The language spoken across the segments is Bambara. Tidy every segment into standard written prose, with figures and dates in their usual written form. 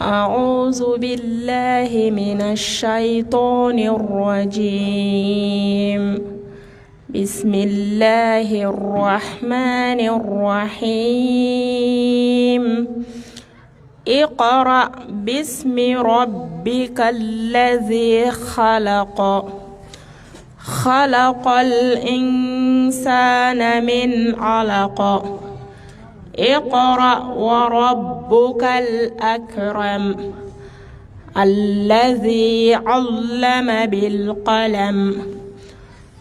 أعوذ بالله من الشيطان الرجيم. بسم الله الرحمن الرحيم. اقرأ باسم ربك الذي خلق. خلق الإنسان من علق. اقرأ وربك الأكرم الذي علم بالقلم.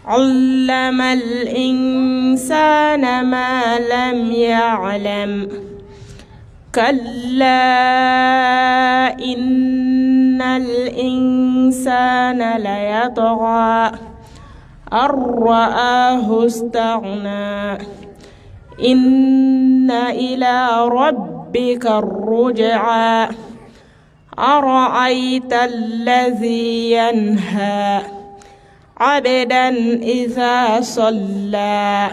علم الإنسان ما لم يعلم. كلا إن الإنسان ليطغى أن رآه استغنى. إن إلى ربك الرجعى. أرأيت الذي ينهى عبدا إذا صلى.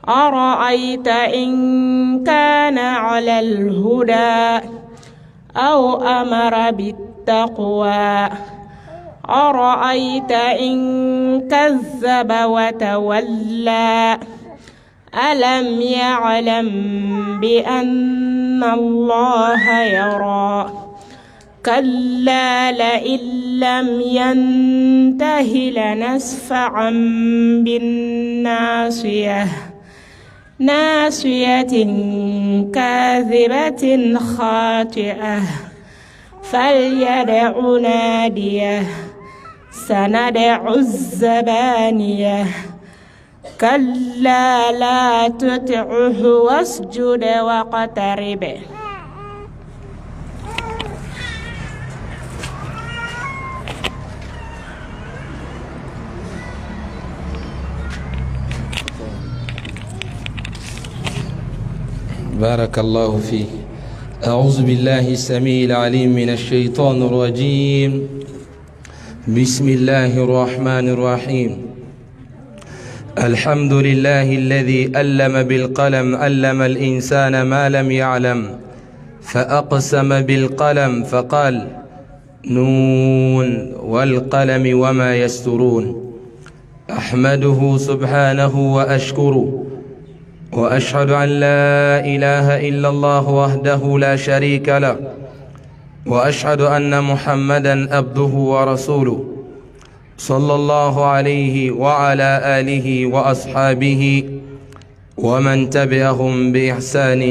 أرأيت إن كان على الهدى أو أمر بالتقوى. أرأيت إن كذب وتولى. ألم يعلم بأن الله يرى. كلا لئن لم ينته لنسفعا بالناصية. ناصية كاذبة خاطئة. فليدع ناديه. سندع الزبانية. كلا لا تطعه واسجد واقترب. بارك الله فيك. أعوذ بالله السميع العليم من الشيطان الرجيم. بسم الله الرحمن الرحيم. الحمد لله الذي علم بالقلم علم الإنسان ما لم يعلم. فأقسم بالقلم فقال نون والقلم وما يسطرون. أحمده سبحانه وأشكره وأشهد أن لا إله إلا الله وحده لا شريك له. وأشهد أن محمدا عبده ورسوله صلى الله عليه وعلى آله وأصحابه ومن تبعهم بإحسان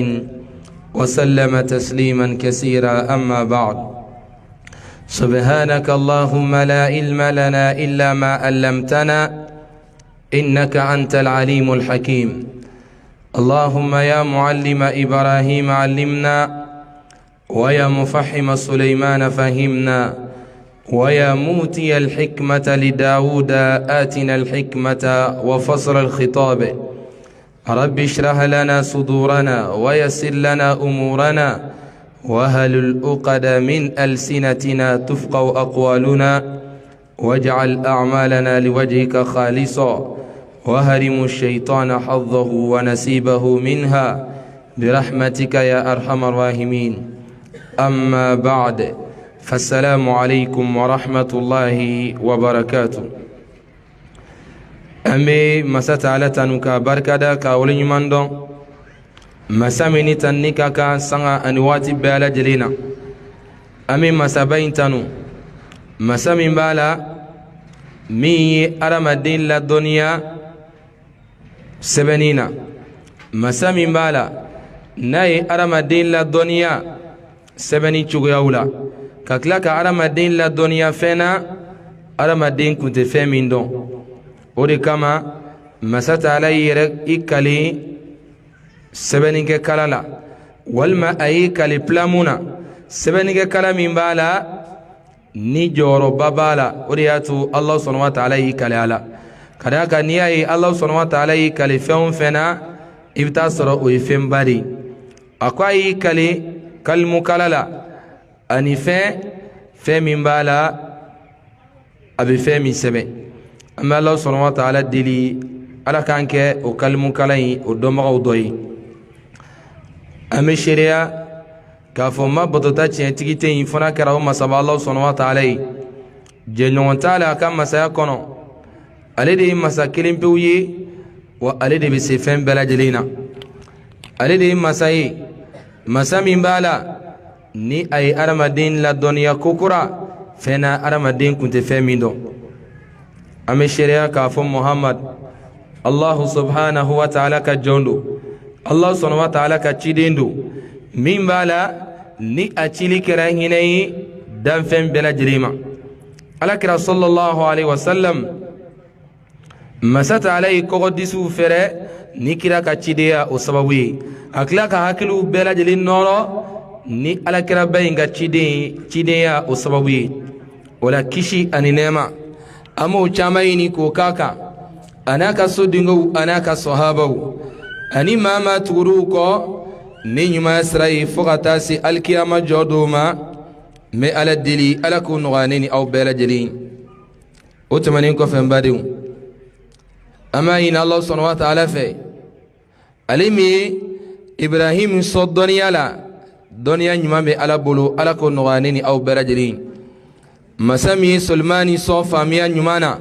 وسلم تسليما كثيرا. أما بعد، سبحانك اللهم لا علم لنا إلا ما علمتنا إنك أنت العليم الحكيم. اللهم يا معلم إبراهيم علمنا، ويا مفحم سليمان فهمنا، ويا موتي الحكمة لداود آتنا الحكمة وفصل الخطاب. رب اشرح لنا صدورنا ويسر لنا أمورنا وهل الأقد من ألسنتنا تفقه أقوالنا. واجعل أعمالنا لوجهك خالصا وهرم الشيطان حظه ونسيبه منها برحمتك يا أرحم الراحمين. أما بعد، فالسلام عليكم ورحمة الله وبركاته. أمي مسات على تنوكا بركادا كاولين مندون مسامني تنكا كان سنة أنواتي بالا جلينا. أمي مسابين تنو مسامين بالا مي أرم الدين للدنيا سبنينا. مسامين بالا ناي أرم الدين للدنيا سبني تشغيولا. كاكلاك أرم الدين للدنيا فينا أرم الدين كنت فهمين دون. ودي كما مسات علي إكالي سبنيك كلالا والما أي كالي بلامونا سبنيك كلا من بالا نيجورو بابالا. ودياتو الله سبحانه وتعالى كلالا كذاك نياي الله سبحانه وتعالى كالي فهم فينا إبتاسرو ويفهم باري أكواي كالي كالمو كلالا أني فهم بالا أبي فهم سبن. أما الله سبحانه وتعالى دلي على كانك وكلمو كلاي ودمغ ودوي. أمي شريعة k'a fɔ ma bɔtɔta tiɲɛtigi tɛ yen fana kɛra o masaba Allah subhanahu wa ta'ala ye jɛɲɔgɔn t'a la a ka masaya kɔnɔ ale de ye masa kelen pewu ye wa ale de bɛ se fɛn bɛɛ lajɛlen na ale de ye masa ye masa min b'a la ni a ye adamaden ladɔnniya kokura fɛn na adamaden kun tɛ fɛn min dɔn an bɛ sariya k'a fɔ Muhammad Allah subhanahu wa ta'ala ka jɔn don Allah subhanahu wa ta'ala ka ciden don min b'a la ni a cili kɛra hinɛ ye danfɛn bɛɛ lajɛlen ma alakira sallallahu alaihi wasallam masata ala ye kɔgɔdisiw fɛrɛ ni kira ka cideya o sababu ye a tila ka hakiliw bɛɛ lajɛlen nɔrɔ ni alakira ba in ka cideya o sababu ye o la kisi ani nɛɛma an m'o caman ɲini k'o k'a kan a n'a ka sodengow a n'a ka sɔhabaw ani maa maa tuguriw kɔ ni ɲumanya sira ye fo ka taa se alikiyama jɔ dɔw ma n bɛ ala deli ala k'o nɔgɔya ne ni aw bɛɛ lajɛlen o tɛmɛnen kɔfɛ n badenw an b'a ɲini Allah subhanahu wa ta'ala fɛ ale min ye Ibrahim sɔn dɔnniya la dɔnniya ɲuman bɛ ala bolo ala k'o nɔgɔya ne ni aw bɛɛ lajɛlen masa min ye Sulemani sɔn faamuya ɲuman na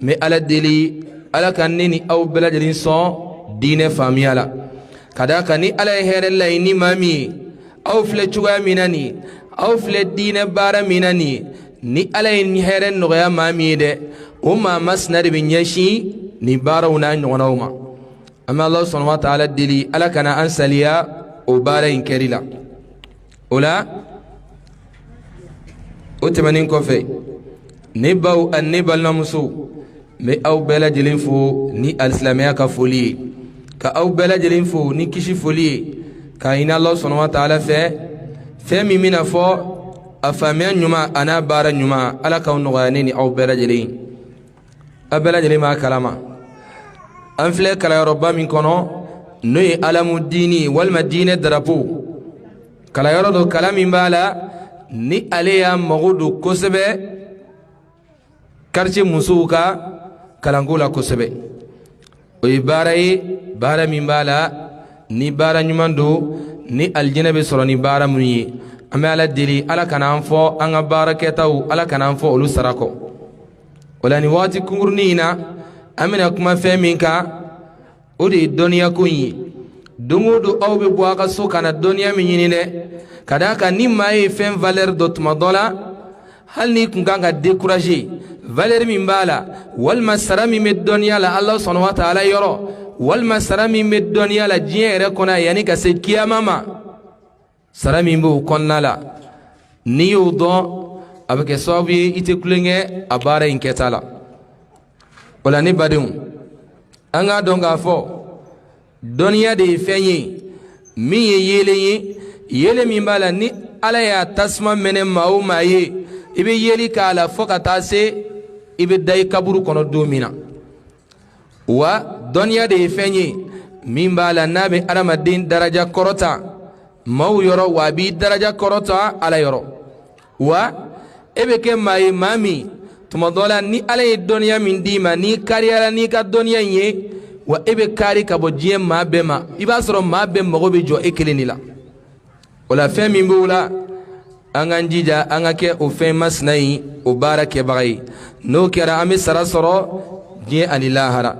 n bɛ ala deli ala ka ne ni aw bɛɛ lajɛlen sɔn diinɛ faamuya la ka d'a kan ni ala ye hɛrɛ laɲini maa min ye aw filɛ cogoya min na nin aw filɛ diinɛ baara min na nin ni ala ye hɛrɛ nɔgɔya maa min ye dɛ o maa masina de bɛ ɲɛsin nin baaraw n'a ɲɔgɔnnaw ma an bɛ Allah subhanahu wa ta'ala deli ala kana an saliya o baara in kɛli la o la o tɛmɛnen kɔfɛ ne baw ani ne balimamusow n bɛ aw bɛɛ lajɛlen fo ni alisilamɛya ka foli ye ka aw bɛɛ lajɛlen fo ni kisi foli ye k'a ɲini Allah subhanahu wa ta'ala fɛ fɛn min bɛna fɔ a faamuya ɲuman a n'a baara ɲuman ala k'aw nɔgɔya ne ni aw bɛɛ lajɛlen a bɛɛ lajɛlen b'a kalama an filɛ kalayɔrɔba min kɔnɔ n'o ye alamu diini walima diinɛ darapo kalayɔrɔ dɔ kala min b'a la ni ale y'a mago don kosɛbɛ quartier musow ka kalanko la kosɛbɛ o ye baara ye baara min b'a la ni baara ɲuman don ni alijinɛ bɛ sɔrɔ ni baara mun ye an bɛ ala deli ala kana an fɔ an ka baara kɛtaw ala kana an fɔ olu sara kɔ o la nin waati kunkurunin in na an bɛna kuma fɛn min kan o de ye dɔnniya ko in ye don o don aw bɛ bɔ a ka so ka na dɔnniya min ɲini dɛ ka d'a kan ni maa ye fɛn valeur dɔ tuma dɔ la hali n'i kun kan ka décourager valeur min b'a la walima sara min bɛ dɔnniya la Allah subhanahu wa ta'ala yɔrɔ walima sara min bɛ dɔnniya la diɲɛ yɛrɛ kɔnɔ yanni ka se kiyama ma sara min b'o kɔnɔna la n'i y'o dɔn a bɛ kɛ sababu ye i tɛ kulonkɛ a baara in kɛta la o la ne badenw an k'a dɔn k'a fɔ dɔnniya de ye fɛn ye min ye yeelen ye yeelen min b'a la ni ala y'a tasuma mɛnɛ maa o maa ye i bɛ yeeli k'a la fo ka taa se i bɛ da i kaburu kɔnɔ don min na wa dɔnniya de ye fɛn ye min b'a la n'a bɛ adamaden daraja kɔrɔta maaw yɔrɔ wa a b'i daraja kɔrɔta ala yɔrɔ wa e bɛ kɛ maa ye maa min tuma dɔ la ni ala ye dɔnniya min d'i ma n'i kariyara n'i ka dɔnniya in ye wa e bɛ kari ka bɔ diɲɛ maa bɛɛ ma i b'a sɔrɔ maa bɛɛ mago bɛ jɔ e kelen de la o la fɛn min b'o la an k'an jija an ka kɛ o fɛn masina in o baara kɛbaga ye n'o kɛra an bɛ sara sɔrɔ diɲɛ ani lahara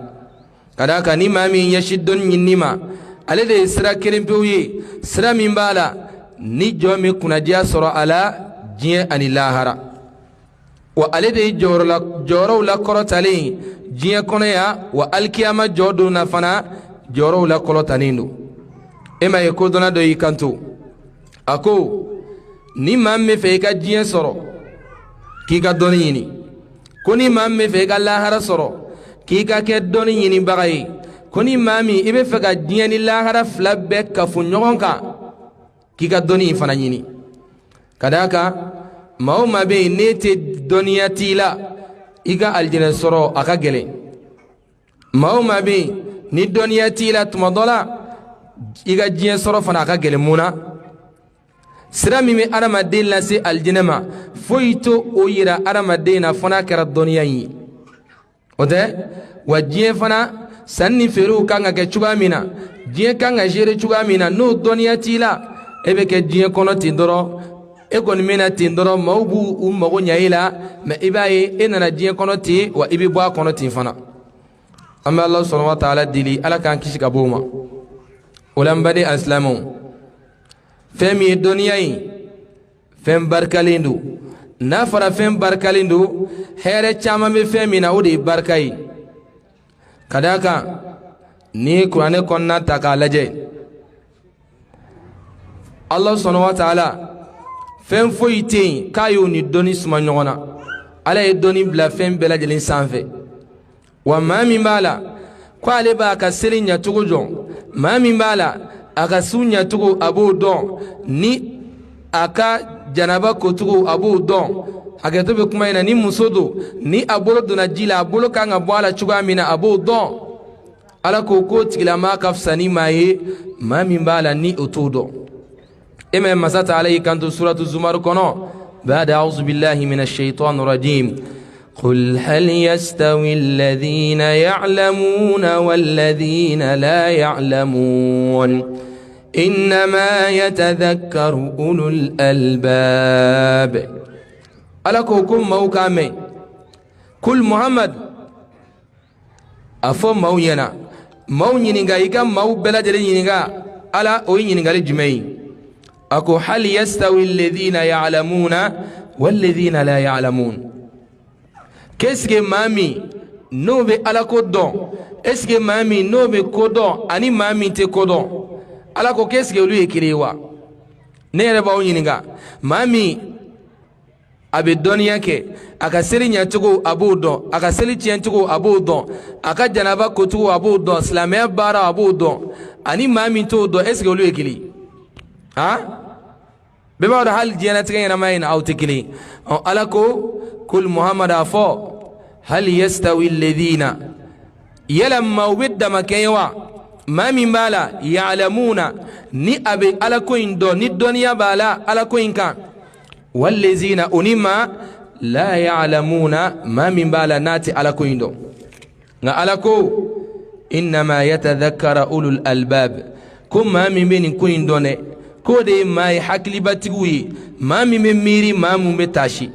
ka d'a kan ni maa min ɲɛsin dɔnni ɲinini ma ale de ye sira kelen pewu ye sira min b'a la ni jɔn min kunnadiya sɔrɔ a la diɲɛ ani lahara wa ale de ye jɔyɔrɔw la kɔrɔtalen diɲɛ kɔnɔ yan wa alikiyama jɔ don na fana jɔyɔrɔw la kɔrɔtalen don e ma ye ko dɔnna dɔ y'i kanto a ko ni maa min bɛ fɛ i ka diɲɛ sɔrɔ k'i ka dɔnni ɲini ko ni maa min bɛ fɛ i ka lahara sɔrɔ k'i ka kɛ dɔnni ɲinibaga ye ko ni maa min i bɛ fɛ ka diɲɛ ni lahara fila bɛɛ kafo ɲɔgɔn kan k'i ka dɔnni in fana ɲini ka d'a kan maa o maa bɛ yen n'e tɛ dɔnniya t'i la i ka alijinɛ sɔrɔ a ka gɛlɛn maa o maa bɛ yen ni dɔnniya t'i la tuma dɔ la i ka diɲɛ sɔrɔ fana a ka gɛlɛn mun na sira min bɛ adamaden lase alijinɛ ma foyi to o yira adamaden na fo n'a kɛra dɔnniya in ye o tɛ wa diɲɛ fana sanni ni feerew kan ka kɛ cogoya min na diɲɛ kan ka gérer cogoya min na n'o dɔnniya t'i la ebe ke diɲɛ kɔnɔ ten dɔrɔn e kɔni mena ten dɔrɔn maaw b'u u mago ɲa i la mais i b'a ye e nana diɲɛ kɔnɔ ten wa i bɛ bɔ a kɔnɔ ten fana an bɛ Alahu subhanahu wa ta'ala deli Ala k'an kisi ka bɔ o ma o la n baden alisilamɛw fɛn min ye dɔnniya in fɛn barikalen don n'a fɔra fɛn barikalen don hɛrɛ caman bɛ fɛn min na o de ye barika ye ka d'a kan n'i ye kuranɛ kɔnɔna ta k'a lajɛ Alahu subhanahu wa ta'ala fɛn foyi tɛ yen k'a y'o ni dɔnni suma ɲɔgɔn na Ala ye dɔnni bila fɛn bɛɛ lajɛlen sanfɛ wa maa min b'a la ko ale b'a ka seli ɲacogo dɔn maa min b'a la a ka su ɲacogo a b'o dɔn ni a ka janaba kocogo a b'o dɔn hakɛto bɛ kuma in na ni muso don ni a bolo donna ji la a bolo kan ka bɔ a la cogoya min na a b'o dɔn Ala ko k'o tigilamaa ka fisa ni maa ye maa min b'a la ni o t'o dɔn e mɛ masa Taala y'i kanto suratu Zumar kɔnɔ ba'da a'uzu billahi minash shaitani rajim قل هل يستوي الذين يعلمون والذين لا يعلمون إنما يتذكر أولو الألباب ألكوكم موكامي كل محمد أفو موينا مو ينغا يكا مو بلد ينغا ألا أو ينغا لجمعي أكو هل يستوي الذين يعلمون والذين لا يعلمون Qu'est-ce que mami no be ala ko don est-ce que mami no be ko don ani mami te ko don ala ko qu'est-ce que lui écrit wa ne yɛrɛ b'aw ɲininka mami a bɛ dɔnniya kɛ a ka seli ɲɛcogo a b'o dɔn a ka seli tiɲɛcogo a b'o dɔn a ka janaba kocogo a b'o dɔn silamɛya baara a b'o dɔn ani maa min t'o dɔn est-ce que olu ye kelen han bɛɛ b'a dɔn hali diɲɛlatigɛ ɲɛnama in na aw tɛ kelen ala ko كل محمد أفو هل يستوي الذين يلما ودما كيوا ما من بالا يعلمون ني أبي على كوين دو ني الدنيا بالا على كوين كان والذين أنما لا يعلمون ما من بالا ناتي على كوين دو على كو إنما يتذكر أولو الألباب كم ما من بين كوين دوني كودي ما يحكي باتقوي ما من ميري ما من بتاشي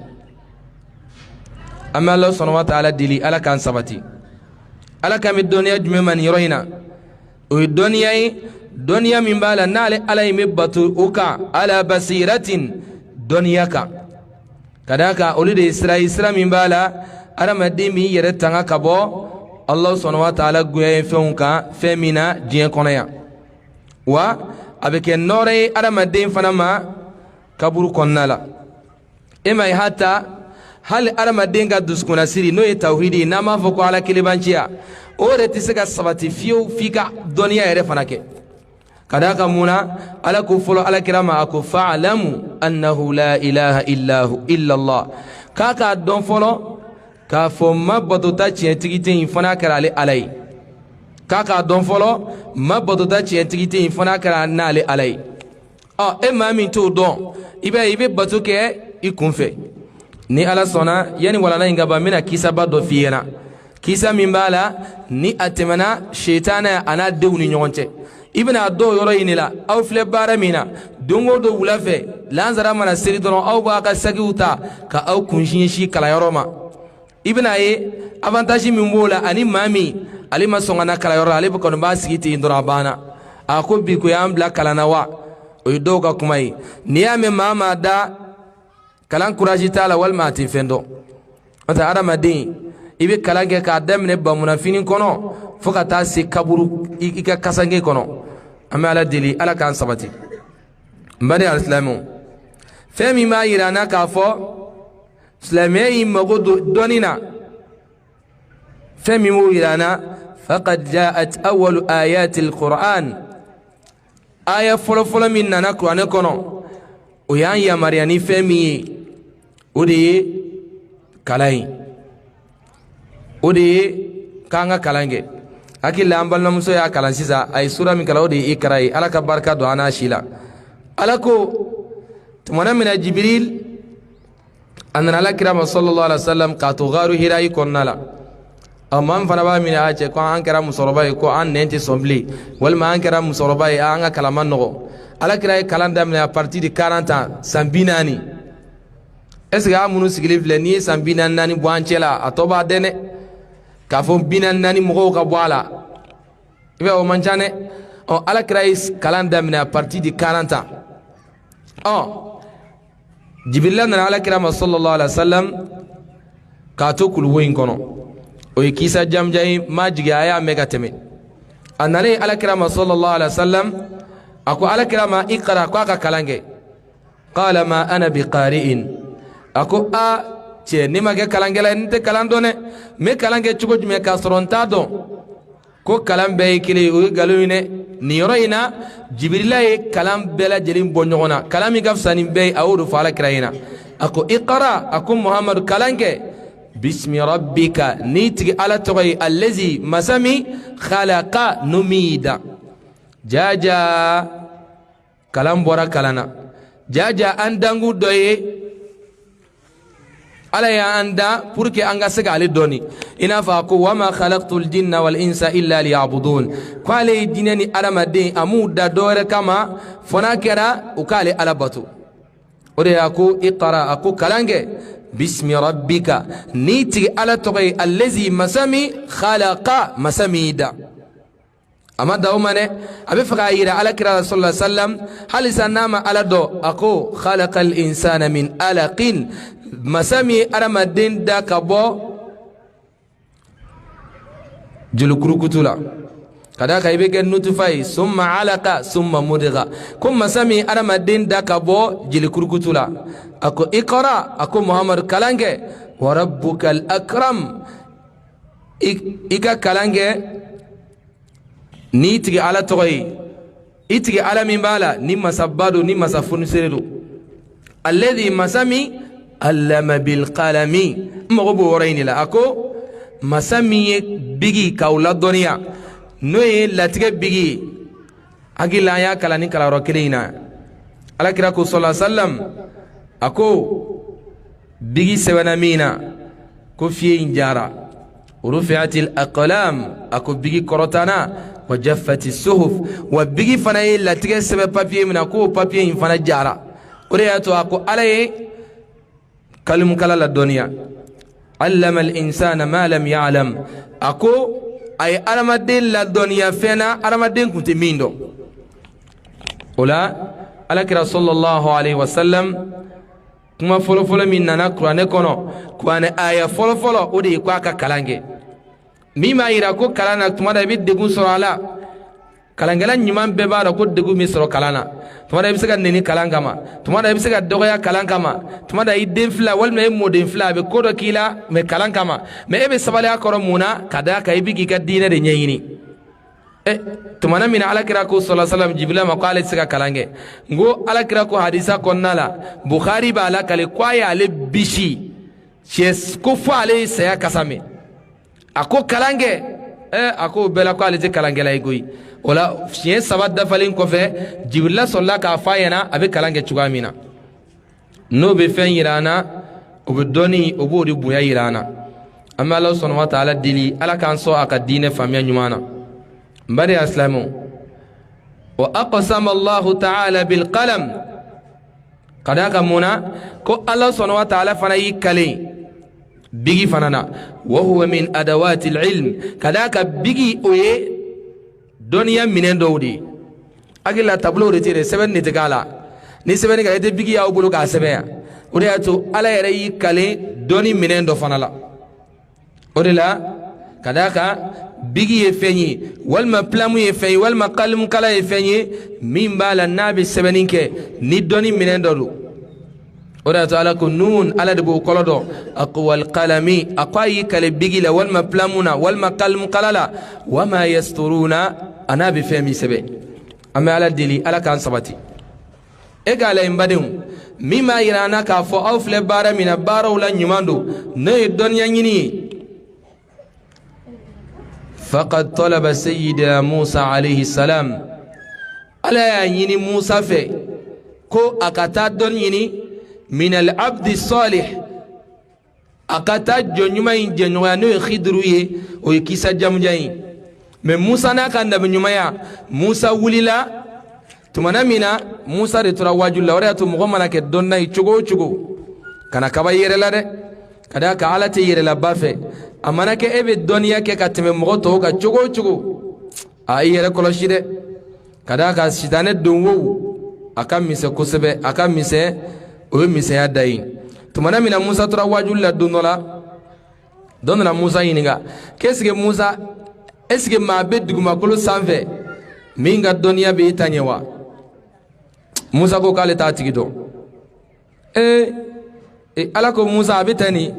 أما الله سبحانه وتعالى دلي على كان سبتي على كم الدنيا جمعا يروينا والدنيا من بالا نال على يمبتو أوكا على بصيرة دنياك كذاك أولد إسرائيل من بالا على مديمي يرتانا كبو الله سبحانه وتعالى قوي فونكا فمنا جين كونيا و أبيك النوري على مدين فنما كبرو كونالا إما حتى hal aramaden ka duskuna siri no ye tawhidi n'a m'a fɔ ko ala kelebanciya o yɛrɛ tɛ se ka sabati fiyewu f'i ka dɔnniya yɛrɛ fana kɛ ka d'a kan mun na ala ko fɔlɔ alakira ma a ko fa'alamu annahu la ilaha illa Allah k'a k'a dɔn fɔlɔ k'a fɔ ma batota tiɲɛtigi tɛ yen fana kɛra ale ala ye k'a k'a dɔn fɔlɔ ma batota tiɲɛtigi tɛ yen fana kɛra n'ale ala ye e maa min t'o dɔn i bɛ bato kɛ i kunfɛ ni ala sɔnna yani walana in ka ban n bɛna kisaba dɔ f'i ɲɛna kisa min b'a la ni a tɛmɛna shetana a n'a denw ni ɲɔgɔn cɛ i bɛna a dɔw yɔrɔ ɲini la aw filɛ baara min na don o don wula fɛ lansara mana seli dɔrɔn aw b'a ka sagiw ta ka aw kunsinsin kalanyɔrɔ ma i bɛna ye avantage min b'o la ani maa min ale ma sɔn ka na kalanyɔrɔ la ale kɔni b'a sigi ten dɔrɔn a banna a ko bi ko y'an bila kalan na wa o ye dɔw ka kuma ye n'i y'a mɛn maa maa da kalan courage t'a la walima a tɛ fɛn dɔn n'o tɛ adamaden i bɛ kalan kɛ k'a daminɛ bamunafini kɔnɔ fo ka taa se kaburu i ka kasange kɔnɔ an bɛ ala deli ala k'an sabati n bani alisilamɛw fɛn min b'a yira an na k'a fɔ silamɛya y'i mago don dɔnni na fɛn min b'o yira an na faqad ja'at awwalu ayati alquran aya fɔlɔfɔlɔ min nana kuranɛ kɔnɔ o y'an yamaruya ni fɛn min ye o de ye kalan ye o de ye k'an ka kalan kɛ hakili la an balimamuso y'a kalan sisan a ye sura min kalan o de ye ikra ye ala ka barika don an n'a si la ala ko tumana min na jibril a nana alakira ma sallallahu alaihi wa sallam k'a to gaaru hirayi kɔnɔna la man fana ba mina a cɛ ko an kɛra musokɔrɔba ye ko an nɛn tɛ sɔn bilen walima an kɛra musokɔrɔba ye an ka kalan man nɔgɔ alakira ye kalan daminɛ à partir de 40 ans san 40 est ce que a minnu sigilen filɛ n'i ye san 44 bɔ an cɛ la a tɔ b'a dɛn dɛ k'a fɔ 44 mɔgɔw ka bɔ a la i bɛ o man ca dɛ alakira ye kalan daminɛ à partir de 40 ans Jibrila nana alakira ma sallallahu alaihi wasallam k'a to kuluwo in kɔnɔ o ye kisa jamja ye ma jigi a y'a mɛn ka tɛmɛ a nalen alakira ma sallallahu alaihi wasallam a ko alakira ma iqra ko a ka kalan kɛ qala ma ana biqari'in a ko cɛ ne ma kɛ kalankɛla ye ne tɛ kalan dɔn dɛ n bɛ kalan kɛ cogo jumɛn k'a sɔrɔ n t'a dɔn ko kalan bɛɛ ye kelen ye o ye nkalon ye dɛ nin yɔrɔ in na Jibrila ye kalan bɛɛ lajɛlen bɔ ɲɔgɔn na kalan min ka fisa nin bɛɛ ye a y'o de fɔ alakira ɲɛna a ko iqra a ko Muhamadu kalan kɛ bismi rabbika ni tigi ala tɔgɔ ye allazi masa min khalaqa numida jaja kalan bɔra kalan na jaja an dangu dɔ ye ala y'an da pour que an ka se k'ale dɔni i n'a fɔ a ko wa ma khalaqtul jinna wal insa illa liya'budun ko ale ye jinɛ ni adamaden a m'u da dɔwɛrɛ kama fɔ n'a kɛra u k'ale ala bato o de y'a ko iqra a ko kalan kɛ bismi rabbika ni tigi ala tɔgɔ ye allazi masa min khalaqa masa min da a ma da o ma dɛ a bɛ fɛ k'a yira alakira sallallahu alaihi wasallam halisa n'a ma ala dɔ a ko khalaqal insana min alaqin masa min adamaden da ka bɔ joli kurukutu la ka da kan i bɛ kɛ nutufa ye summa alaqa summa mudgha ko masa min adamaden da ka bɔ joli kurukutu la a ko iqra a ko Muhamadu kalan kɛ wa rabbukal akram i ka kalan kɛ ni tigi ala tɔgɔ ye i tigi ala min b'a la ni masaba don ni masa funisere don alladhi masa min allama bil qalami mɔgɔ b'o yɔrɔ in de la a ko masa min ye bigi k'aw ladɔnniya n'o ye latigɛ bigi ye hakili la an y'a kalan ni kalanyɔrɔ kelen in na alakira ko sallallahu alaihi wasallam a ko bigi sɛbɛnna min na ko fiye in jara rufi'atil aqlam a ko bigi kɔrɔtana wa jaffati suhuf wa bigi fana ye latigɛ sɛbɛn papiye min na ko papiye in fana jara o de y'a to a ko ala ye kalimukala la dɔnniya allama al insana ma lam ya'lam a ko a ye adamaden la dɔnniya fɛn na adamaden tun tɛ min dɔn o la alakira sallallahu alaihi wasallam kuma fɔlɔfɔlɔ min nana kuranɛ kɔnɔ kuranɛ aya fɔlɔfɔlɔ o de ye ko a ka kalan kɛ min b'a yira ko kalan na tuma dɔ i bɛ degun sɔrɔ a la kalankɛla ɲuman bɛɛ b'a dɔn ko degun bɛ sɔrɔ kalan na tuma dɔ i bɛ se ka nɛni kalan kama tuma dɔ i bɛ se ka dɔgɔya kalan kama tuma dɔ i den fila walima i mɔden fila a bɛ ko dɔ k'i la mɛ kalan kama mɛ e bɛ sabali a kɔrɔ mun na ka d'a kan i bɛ k'i ka diinɛ de ɲɛɲini tumana min na alakira ko sallallahu alaihi wasallam Jibrila ma ko ale tɛ se ka kalan kɛ n ko alakira ko hadisa kɔnɔna la Bukhari b'a lakale ko a y'ale bisi ko fo ale ye saya kasa mɛn a ko kalan kɛ a ko o bɛɛ la ko ale tɛ kalankɛla ye koyi o la siɲɛ 3 dafalen kɔfɛ Jibrila sɔrɔla k'a fɔ a ɲɛna a bɛ kalan kɛ cogoya min na n'o bɛ fɛn yira an na o bɛ dɔnni o b'o de bonya yira an na an bɛ Ala subhanahu wa ta'ala deli Ala k'an sɔn a ka diinɛ faamuya ɲuman na n bari asilamu wa aqsama Allahu ta'ala bil qalam ka d'a kan mun na ko Ala subhanahu wa ta'ala fana y'i kale bigi fana na wa huwa min adawati al-ilm ka d'a kan bigi o ye dɔnniya minɛn dɔw de ye hakili la tableau de tɛ dɛ sɛbɛnni de tɛ k'a la ni sɛbɛnni ka i tɛ bigi y'aw bolo k'a sɛbɛn yan o de y'a to Ala yɛrɛ y'i kale dɔnni minɛn dɔ fana la o de la ka d'a kan bigi ye fɛn ye walima plamu ye fɛn ye walima kalimukala ye fɛn ye min b'a la n'a bɛ sɛbɛnni kɛ ni dɔnni minɛn dɔ don o de y'a to Ala ko nun Ala de b'o kɔrɔ dɔn a ko wal qalami a ko a y'i kale bigi la walima plamu na walima kalimukala la wa ma yasturuna a n'a bɛ fɛn min sɛbɛn an bɛ Ala deli Ala k'an sabati e k'a lajɛ n badenw min b'a yira an na k'a fɔ aw filɛ baara min na baaraw la ɲuman don n'o ye dɔnniya ɲini ye faqad talaba sayyidina Musa alayhi salam Ala y'a ɲini Musa fɛ ko a ka taa dɔnni ɲini min al-abdi salih akata jonyuma in jenyoya no khidru ye o kisa jamjayi mais Musa na kan nabi nyumaya Musa wulila tumana mina Musa de tora wajulla wara to mo mana ke donna i chugo kana kaba yere la de kada ka ala te yere la bafe amana ke ebe doniya ke kateme mo to ka chugo a yere koloshi de kada ka sitane donwo aka mise kosebe aka mise o mise ya dai tumana mina Musa tora wajulla donnola Musa yininga kesige Musa esige ma be duguma kolo sanfɛ min ka dɔnniya bɛ ta ɲɛ wa Musa ko k'ale t'a tigi dɔn ala ko Musa a bɛ ta nin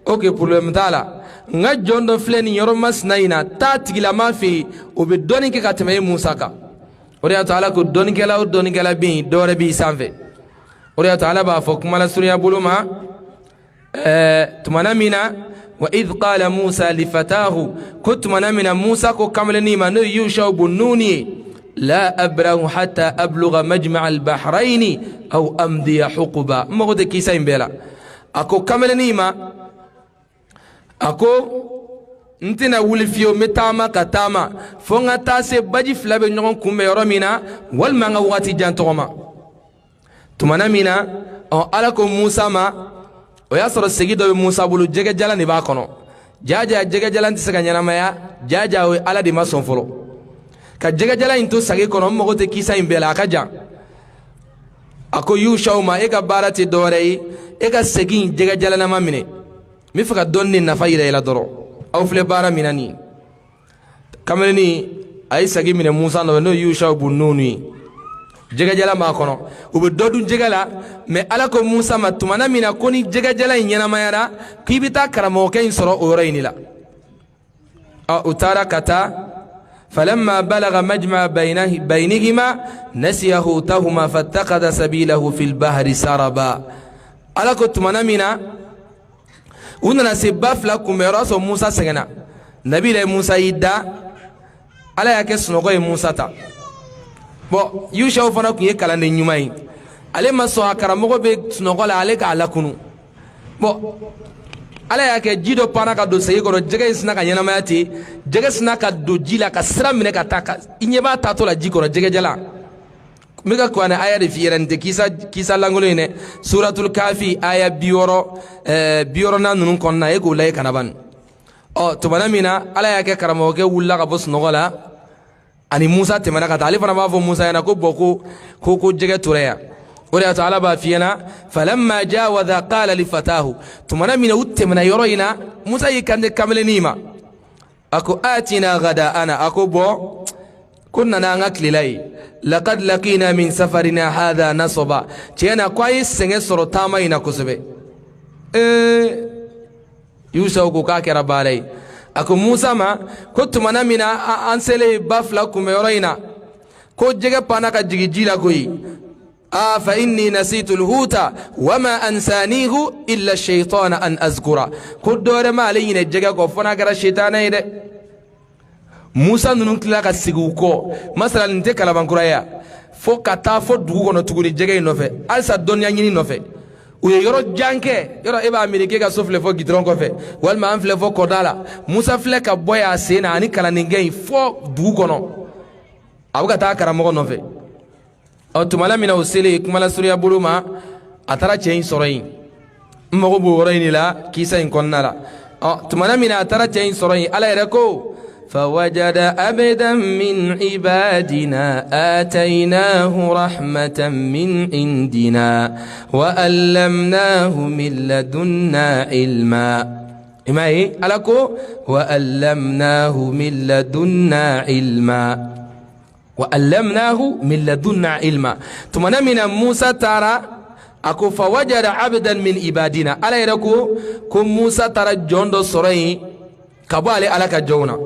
ok problème t'a la n ka jɔn dɔ filɛ nin yɔrɔ masina in na taa tigilama fɛ yen o bɛ dɔnni kɛ ka tɛmɛ e Musa kan o de y'a to ala ko dɔnnikɛla o dɔnnikɛla bɛ yen dɔwɛrɛ b'i sanfɛ o de y'a to ala b'a fɔ kuma la surunya bolo ma tumana min na وإذ قال موسى لفتاه كنت من موسى كملني من يوشع بن نون لا أبره حتى أبلغ مجمع البحرين أو أمضي حقبا ما قلت كيسين بلا أكو كملني ما أكو نتنا ولي فيو متاما كتاما فونا تاسي باجي فلابي نيون كومي يرومينا والمانا واتي جانتوما تمانا مينا أو ألاكو موسى ما o y'a sɔrɔ segi dɔ bɛ Musa bolo jɛgɛ jalan de b'a kɔnɔ jaja jɛgɛ jalan tɛ se ka ɲɛnamaya jaja o ye ala de ma sɔn fɔlɔ ka jɛgɛ jalan in to sagi kɔnɔ n mago tɛ kisa in bɛɛ la a ka jan a ko Yushaw ma e ka baara tɛ dɔwɛrɛ ye e ka segi in jɛgɛ jalanama minɛ n bɛ fɛ ka dɔnni de nafa yira i la dɔrɔn aw filɛ baara min na nin kamalenin a ye sagi minɛ Musa nɔfɛ n'o ye Yushaw bun Nun ye jɛgɛ jalan b'a kɔnɔ u bɛ dɔ dun jɛgɛ la mais ala ko Musa ma tumana min na ko ni jɛgɛ jalan in ɲɛnamayara k'i bɛ taa karamɔgɔkɛ in sɔrɔ o yɔrɔ in de la u taara ka taa falamma balaga majma baynihima nasiya hutahuma fattakhadha sabilahu fil bahri saraba ala ko tumana min na u nana se ba fila kunbɛyɔrɔ sɔrɔ Musa sɛgɛnna nabi la Musa y'i da ala y'a kɛ sunɔgɔ ye Musa ta bon Yushaw fana kun ye kalanden ɲuman ye ale ma sɔn a karamɔgɔ bɛ sunɔgɔ la ale k'a lakunu bon ala y'a kɛ ji dɔ panna ka don segi kɔrɔ jɛgɛ in sina ka ɲɛnamaya ten jɛgɛ sina ka don ji la ka sira minɛ ka taa i ɲɛ b'a taatɔ la ji kɔrɔ jɛgɛ jalan n bɛ ka kuranɛ aya de f'i yɛrɛ nin tɛ kisa lankolon ye dɛ suratul kafi aya 60 ninnu kɔnɔna e k'o lajɛ kana ban ɔ tumana min na ala y'a kɛ karamɔgɔkɛ wulila ka bɔ sunɔgɔ la ani Musa tɛmɛna ka taa ale fana b'a fɔ Musa ɲɛna ko bɔn ko jɛgɛ tora yan o de y'a to ala b'a f'i ɲɛna falamma jawaza qala li fatahu tumana min na u tɛmɛna yɔrɔ in na Musa y'i kanto kamalennin ma a ko atina ghada'ana a ko bɔn ko nana an ka tilela ye laqad laqina min safarina hadha nasaba tiɲɛ na ko a ye sɛgɛn sɔrɔ taama in na kosɛbɛ Yusuf ko k'a kɛra baara ye a ko Musa ma ko tumana min na an selen ba fila kunbɛyɔrɔ in na ko jɛgɛ panna ka jigin ji la koyi fa inni nasitu lhuta wama ansanihu illa shaytana an azkura ko dɔwɛrɛ ma ale ɲinɛ jɛgɛ kɔ fo n'a kɛra shaytana ye dɛ Musa ninnu tilala ka sigi u kɔ masala nin tɛ kalabankura ye fo ka taa fo dugu kɔnɔ tuguni jɛgɛ in nɔfɛ halisa dɔnniya ɲini nɔfɛ u ye yɔrɔ jan kɛ yɔrɔ e b'a miiri k'e ka so filɛ fɔ gidɔrɔn kɔfɛ walima an filɛ fɔ kɔda la Musa filɛ ka bɔ yan a sen na ani kalandenkɛ in fɔ dugu kɔnɔ a bɛ ka taa karamɔgɔ nɔfɛ ɔ tumala min na o selen kuma la surunya bolo ma a taara cɛ in sɔrɔ yen n mago b'o yɔrɔ in de la kisa in kɔnɔna la ɔ tumana min na a taara cɛ in sɔrɔ yen ala yɛrɛ ko فوجد عبدا من عبادنا آتيناه رحمة من عندنا وألمناه من لدنا علما إما إيه ألاكو وألمناه من لدنا علما وألمناه من لدنا علما ثم من موسى ترى أكو فوجد عبدا من عبادنا ألا يركو كم موسى ترى جوندو سوري كبالي ألاك جونا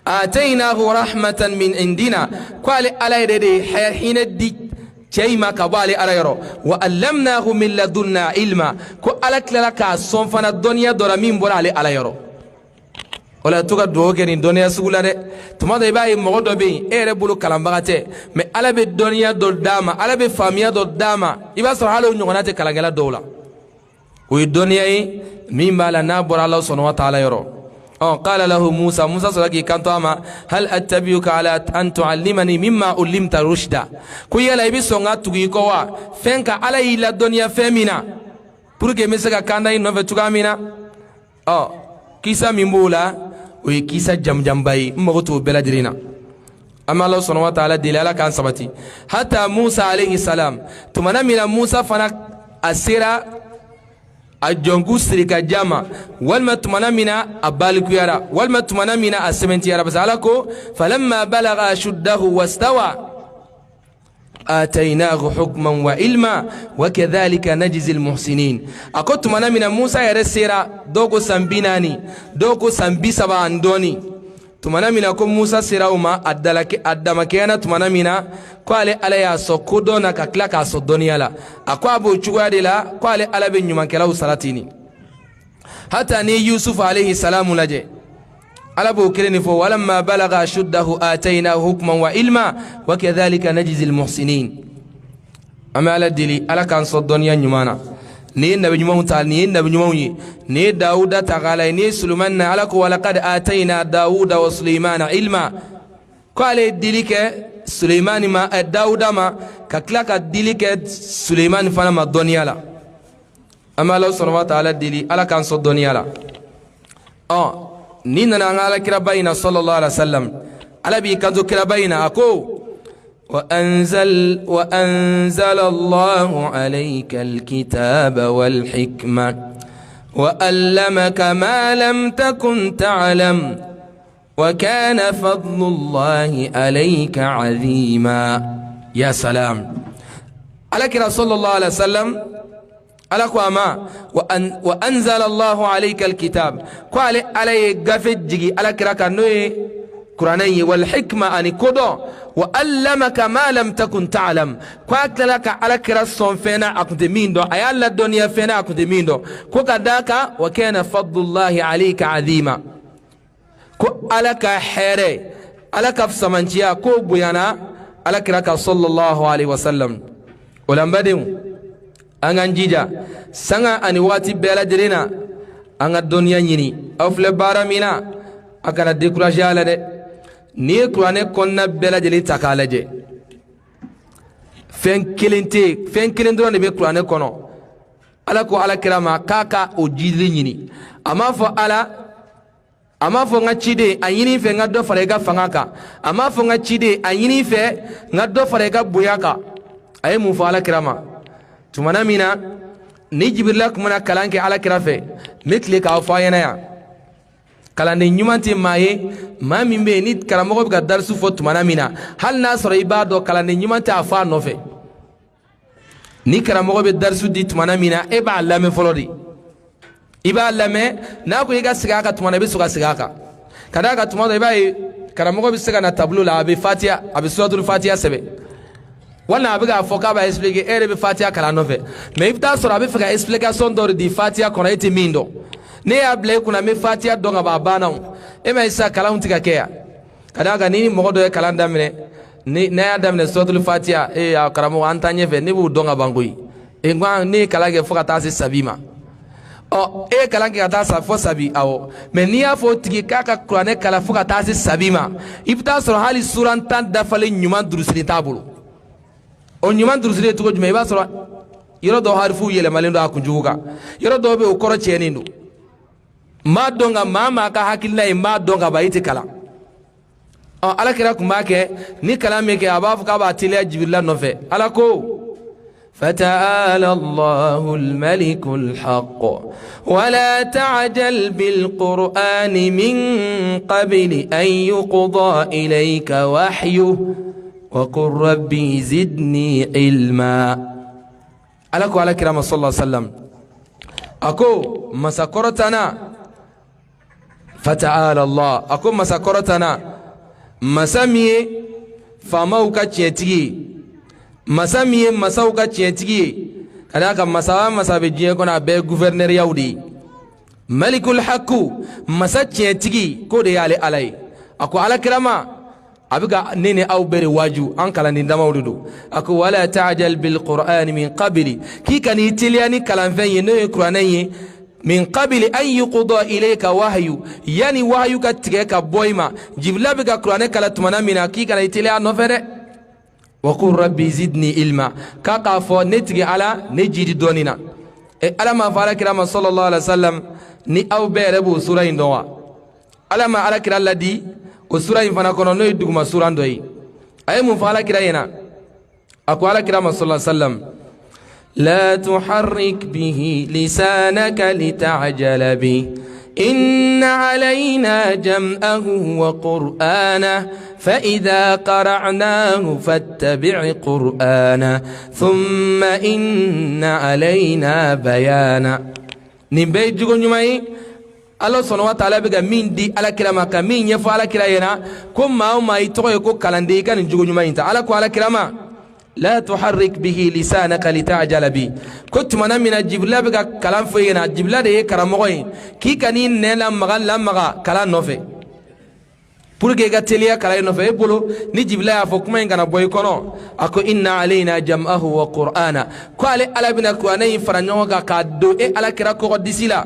آتيناه رحمة من عندنا قال على يدي حين دي شيما كبالي على يرو وألمناه من لدنا علما كو ألك لك صنفنا الدنيا درامين بولا على يرو ولا توقع دوغين الدنيا سغولا دي تما دي باي مغدو بي ايري بولو كلام بغاتي مي على بي الدنيا دول داما على بي فاميا دول داما يبا سر حالو نيغوناتي كلاغلا دولا ويدنيا من بالا نابر الله سبحانه وتعالى يرو قال له موسى صلى كانتوما هل أتبعك على أن تعلمني مما علمت رشدا كويا لا يبسونغا تغيكوا فنك على إلى الدنيا فمنا بروكي مسكا كاندا ينوف تغامينا كيسا ميمولا وكيسا جمجمباي مغتو بلادرينا أما الله سبحانه وتعالى دلالة كان سبتي حتى موسى عليه السلام تمنا من موسى فنا أسيرا الجنگو سرika jama walma tumana mina abaliku yara walma tumana mina asementi yara basalako falamma balagha ashuddahu wastawa آتيناه حكما وعلما وكذلك نجزي المحسنين أكوت منا من موسى يرسيرا دوكو سامبيناني دوكو سامبي سبا اندوني تمنا من أكو موسى سيراوما أدامكيانا تمنا منا قال عليا سكودونا ككلاكا سودوني لا أكو أبو تشوادي لا قال على بن يمانكلاو سلاتيني حتى ني يوسف عليه السلام لجي على بوكرني فو ولما بلغ أشده آتيناه حكما وعلما وكذلك نجزي المحسنين أما على الدلي على كان صدنيا نيمانا ني نبي نيمو تعال ني نبي نيمو ني داوود تعالى ني سليمان على ولقد آتينا داوود وسليمان علما قال الدلي سليمان ما داوود ما ككلاك الدلي سليمان فانا ما الدنيا لا أما الله سبحانه وتعالى الدلي على كان صدنيا لا نينا على كربينا صلى الله عليه وسلم على بي كانوا كربينا أكو وأنزل الله عليك الكتاب والحكمة وألمك ما لم تكن تعلم وكان فضل الله عليك عظيما يا سلام على كرا صلى الله عليه وسلم على كواما وأنزل الله عليك الكتاب قال علي غفت جيجي على كراكا نوي قراني والحكمة أني كودو وألمك ما لم تكن تعلم قال لك على كرا صون فينا أكنت ميندو أيال الدنيا فينا أكنت ميندو كوكا داكا وكان فضل الله عليك عظيما كو عليك حيري عليك في سمانتيا كو بيانا على كراكا صلى الله عليه وسلم ولم بديو anga njija sanga ani wati bela dirina anga dunya nyini afle baramina akana décourager ala de ni qur'ane konna bela jeli takalaje fen kilindro ne be qur'ane kono ala ko ala kirama kaka o jidli nyini ama fo nga chide anyini fe nga do farega fangaka ama fo nga chide anyini fe nga do farega buyaka ay mu fa ala kirama tumana mina ni jibrila kumana kalanke ala kirafe mitli ka fayana ya kalande nyumanti maye ma mimbe ni karamogo bi ka darsu fo tumana mina hal nasra ibado kalande nyumanti afa nofe ni karamogo bi darsu di tumana mina e ba lame folodi iba lame na ko yiga sigaka tumana bi suka sigaka kada ka tumana iba karamogo bi siga na tableau la abi fatiha abi suratul fatiha sebe wana abiga foka ba expliquer ere be fatia kala nove mais ifta sura be fika explication dor di fatia kono ite mindo ne able kuna me fatia donga ba bana e ma isa kala untika kea kadaga nini mogodo e kala ndamne ni na adamne suratul fatia e ya karamo antanye fe ne bu donga bangui e ngwa ni kala ge foka tasi sabima e kala ge kata sa fo sabi awo mais ni afo tiki kaka kurane kala foka tasi sabima ifta sura hali suran tan dafale nyuma durusini tabulu on nyuman durusire tugo jume ba sura yoro do harfu yele malendo akunjuga yoro do be ukoro chenindu ma donga mama ka hakilla ma donga bayiti kala ala kira kumake ni kala meke abafu ka ba tile jibril nofe ala ko فتعالى الله الملك الحق ولا تعجل بالقرآن من قبل أن يقضى إليك وحيه وقل ربي زدني علما ألكو على كرام صلى الله عليه وسلم أكو مسكرتنا فتعالى الله أكو مسكرتنا مسامي فموكا تشيتي مسامي مساوكا تشيتي كذاك مسابجيه كنا بي غوفرنر يودي ملك الحق مسا تشيتي كودي علي أكو على كرام abiga nene aw bere waju an kalandi damawdudu ako wala ta'jal bil qur'an min qabli ki kan itiliani kalan fen ye no qur'an ye min qabli an yuqda ilayka wahyu yani wahyu ka tige ka boyma jibla biga qur'an kala tumana mina ki kan itilia no fere wa qur rabbi zidni ilma ka qafo netigi ala nejidi donina e ala ma fara kirama sallallahu alaihi wasallam ni aw bere bu sura indowa ala ma ala kira ladi o sura in fana kono no duguma sura ndoyi ay mun fa ala kira yena ako ala kira sallallahu alaihi wasallam la tuharrik bihi lisanaka lita'jala bi inna alayna jam'ahu wa qur'ana fa idha qara'nahu fattabi' qur'ana thumma inna alayna bayana nimbe jugo nyumai Allah subhanahu wa ta'ala bega min di ala kirama ka min yefo ala kira yena ko ma itoye ko kalande kan jugo nyuma inta ala ko ala kirama la tuharrik bihi lisanaka lita'jala bi ko tumana mina jibril bega kalam fo yena jibril de karamo yi ki kani nela maga kala nofe pour que ga telia kala nofe bolo ni jibril ya fo kuma ngana boy kono ako inna alaina jam'ahu wa qur'ana ko ala bina ko anay faranyo ga ka do e ala kira ko disila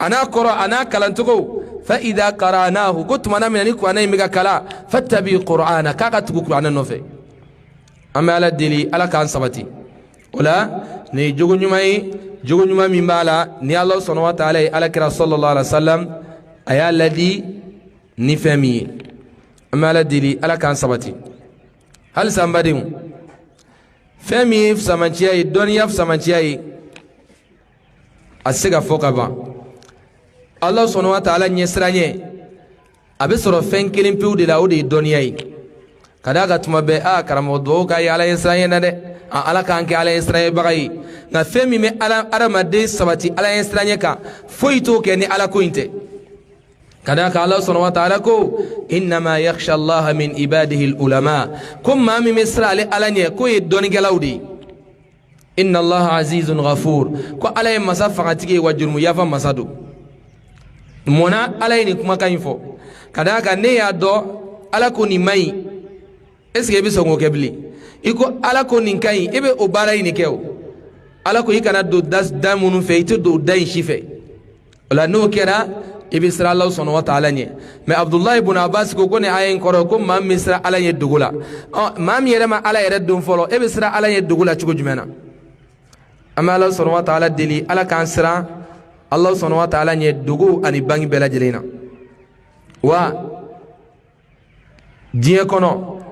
أنا قرأ أنا كلانتكو فإذا قرأناه قلت ما نامي نيكو أنا يميكا كلا فاتبي قرآنا كاكا تقول قرآن النوفي أما على الدلي على كان سبتي ولا ني جوغو نيومي من بالا ني الله سبحانه وتعالى على كرا صلى الله عليه وسلم أيا الذي نفهمي أما على الدلي على كان سبتي هل سامباديم فهمي في سمانتياي الدنيا في سمانتياي أسيغا فوقا Allah subhanahu wa ta'ala nyesranye abe soro fen kilim piu de la odi doniyai kada ga tuma be a karamo do ga ya ala yesranye na de ala kan ke ala yesranye bagai na femi me ala aramade sabati ala yesranye ka foito ke ni ala kointe kada ka Allah subhanahu wa ta'ala ko inna ma yakhsha Allah min ibadihi al ulama kuma mi misra ala nye ko e doni galaudi inna Allah azizun ghafur ko ala masafa tige wajurmu yafa masadu mona ala ni kuma kan fo kada ka ne ya do ala ko ni mai eske be songo kebli iko ala ko ni kai ebe o bara ni kew ala ko ikana do das damunu fe ito do dai shife wala no kera ibi sira Allah subhanahu wa ta'ala nye me Abdullah ibn Abbas ko ne ayen koro ko mam misra ala ye dugula mam yere ma ala yere dum folo ebe sira ala ye dugula chugo jumena amma Allah subhanahu wa ta'ala dili ala kan sira Allah subhanahu wa ta'ala nye dugu ani bangi bela jelena wa diye kono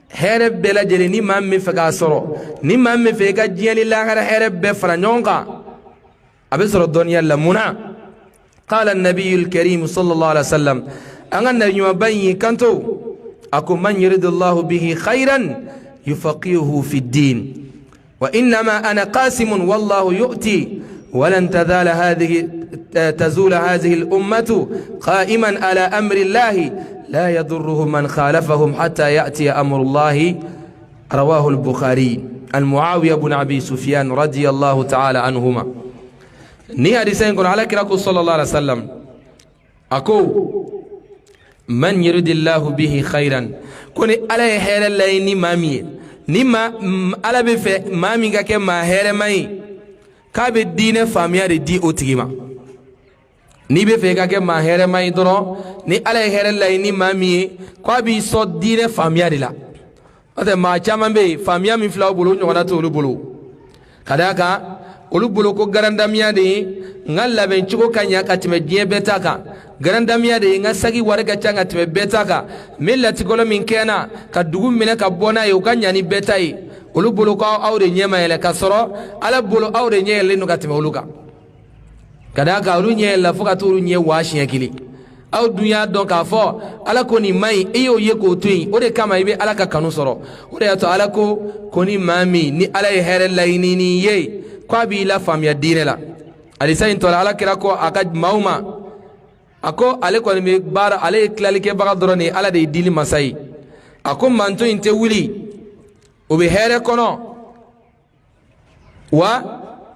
here bela jele ni mam mi fega soro ni mam mi fega jeli la gara here be franyonga abe soro dunya la muna qala an-nabiy al-karim sallallahu alaihi wasallam anna yubayyi kanto aku man yuridullahu bihi khairan yufaqihuhu fi ad-din wa inma ana qasimun wallahu yu'ti ولن تزول هذه الأمة قائما على أمر الله لا يضره من خالفهم حتى يأتي أمر الله رواه البخاري المعاوية بن أبي سفيان رضي الله تعالى عنهما ني حديثين كن على كراكو صلى الله عليه وسلم أكو من يرد الله به خيرا كن على خير الله ني مامي ني ما على بف مامي كما خير ماي kabe dine famia de di otigima ni be fe ka ke ma here mai doro ni ala here la ni mami ko bi so dine famia de la ate ma chama be famia mi flaw bulu nyona to bulu kadaka olu bulu ko garandamia de ngalla ben chuko kanya katime die betaka garandamia de ngasagi warga changa time betaka millati golo min kena ka dugum mine ka bona yo kanya ni betai olu bolo ko awre nyema ele kasoro ala bolo awre nyele no katime oluka kadaka olu nyela fuka turu nye washi yakili aw dunya don ka fo ala ko ni mai iyo ye ko tuin o de kama ibe ala ka kanu soro o de to ala ko ni mami ni ala here laini ni ye ko bi la famia dire la ali sayin to ala kira ko aka mauma ako ale ko ni bara ale klalike baga droni ala de dili masai ako manto inte wuli o be here kono wa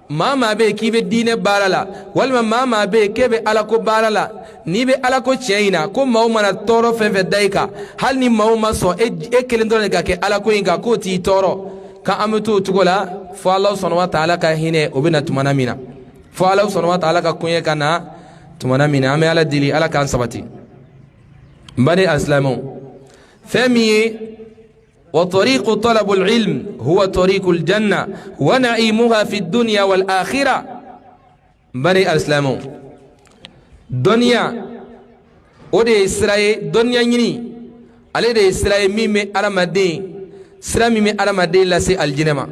mama be kibe dine barala walma mama be kebe alako barala ni be alako cheina ko mauma na toro fenfe daika hal ni mauma so e kelendone ka ke alako inga ko ti toro ka amutu tugola fo Allah subhanahu wa ta'ala ka hine obina tumana mina fo Allah subhanahu wa ta'ala ka kunye kana tumana mina ame ala dili ala kan sabati bani aslamu fami وطريق طلب العلم هو طريق الجنة ونعيمها في الدنيا والآخرة بني الإسلام دنيا ودي إسرائيل دنيا يني على دي إسرائيل ميمي أرمدين سرا ميمي أرمدين لسي الجنة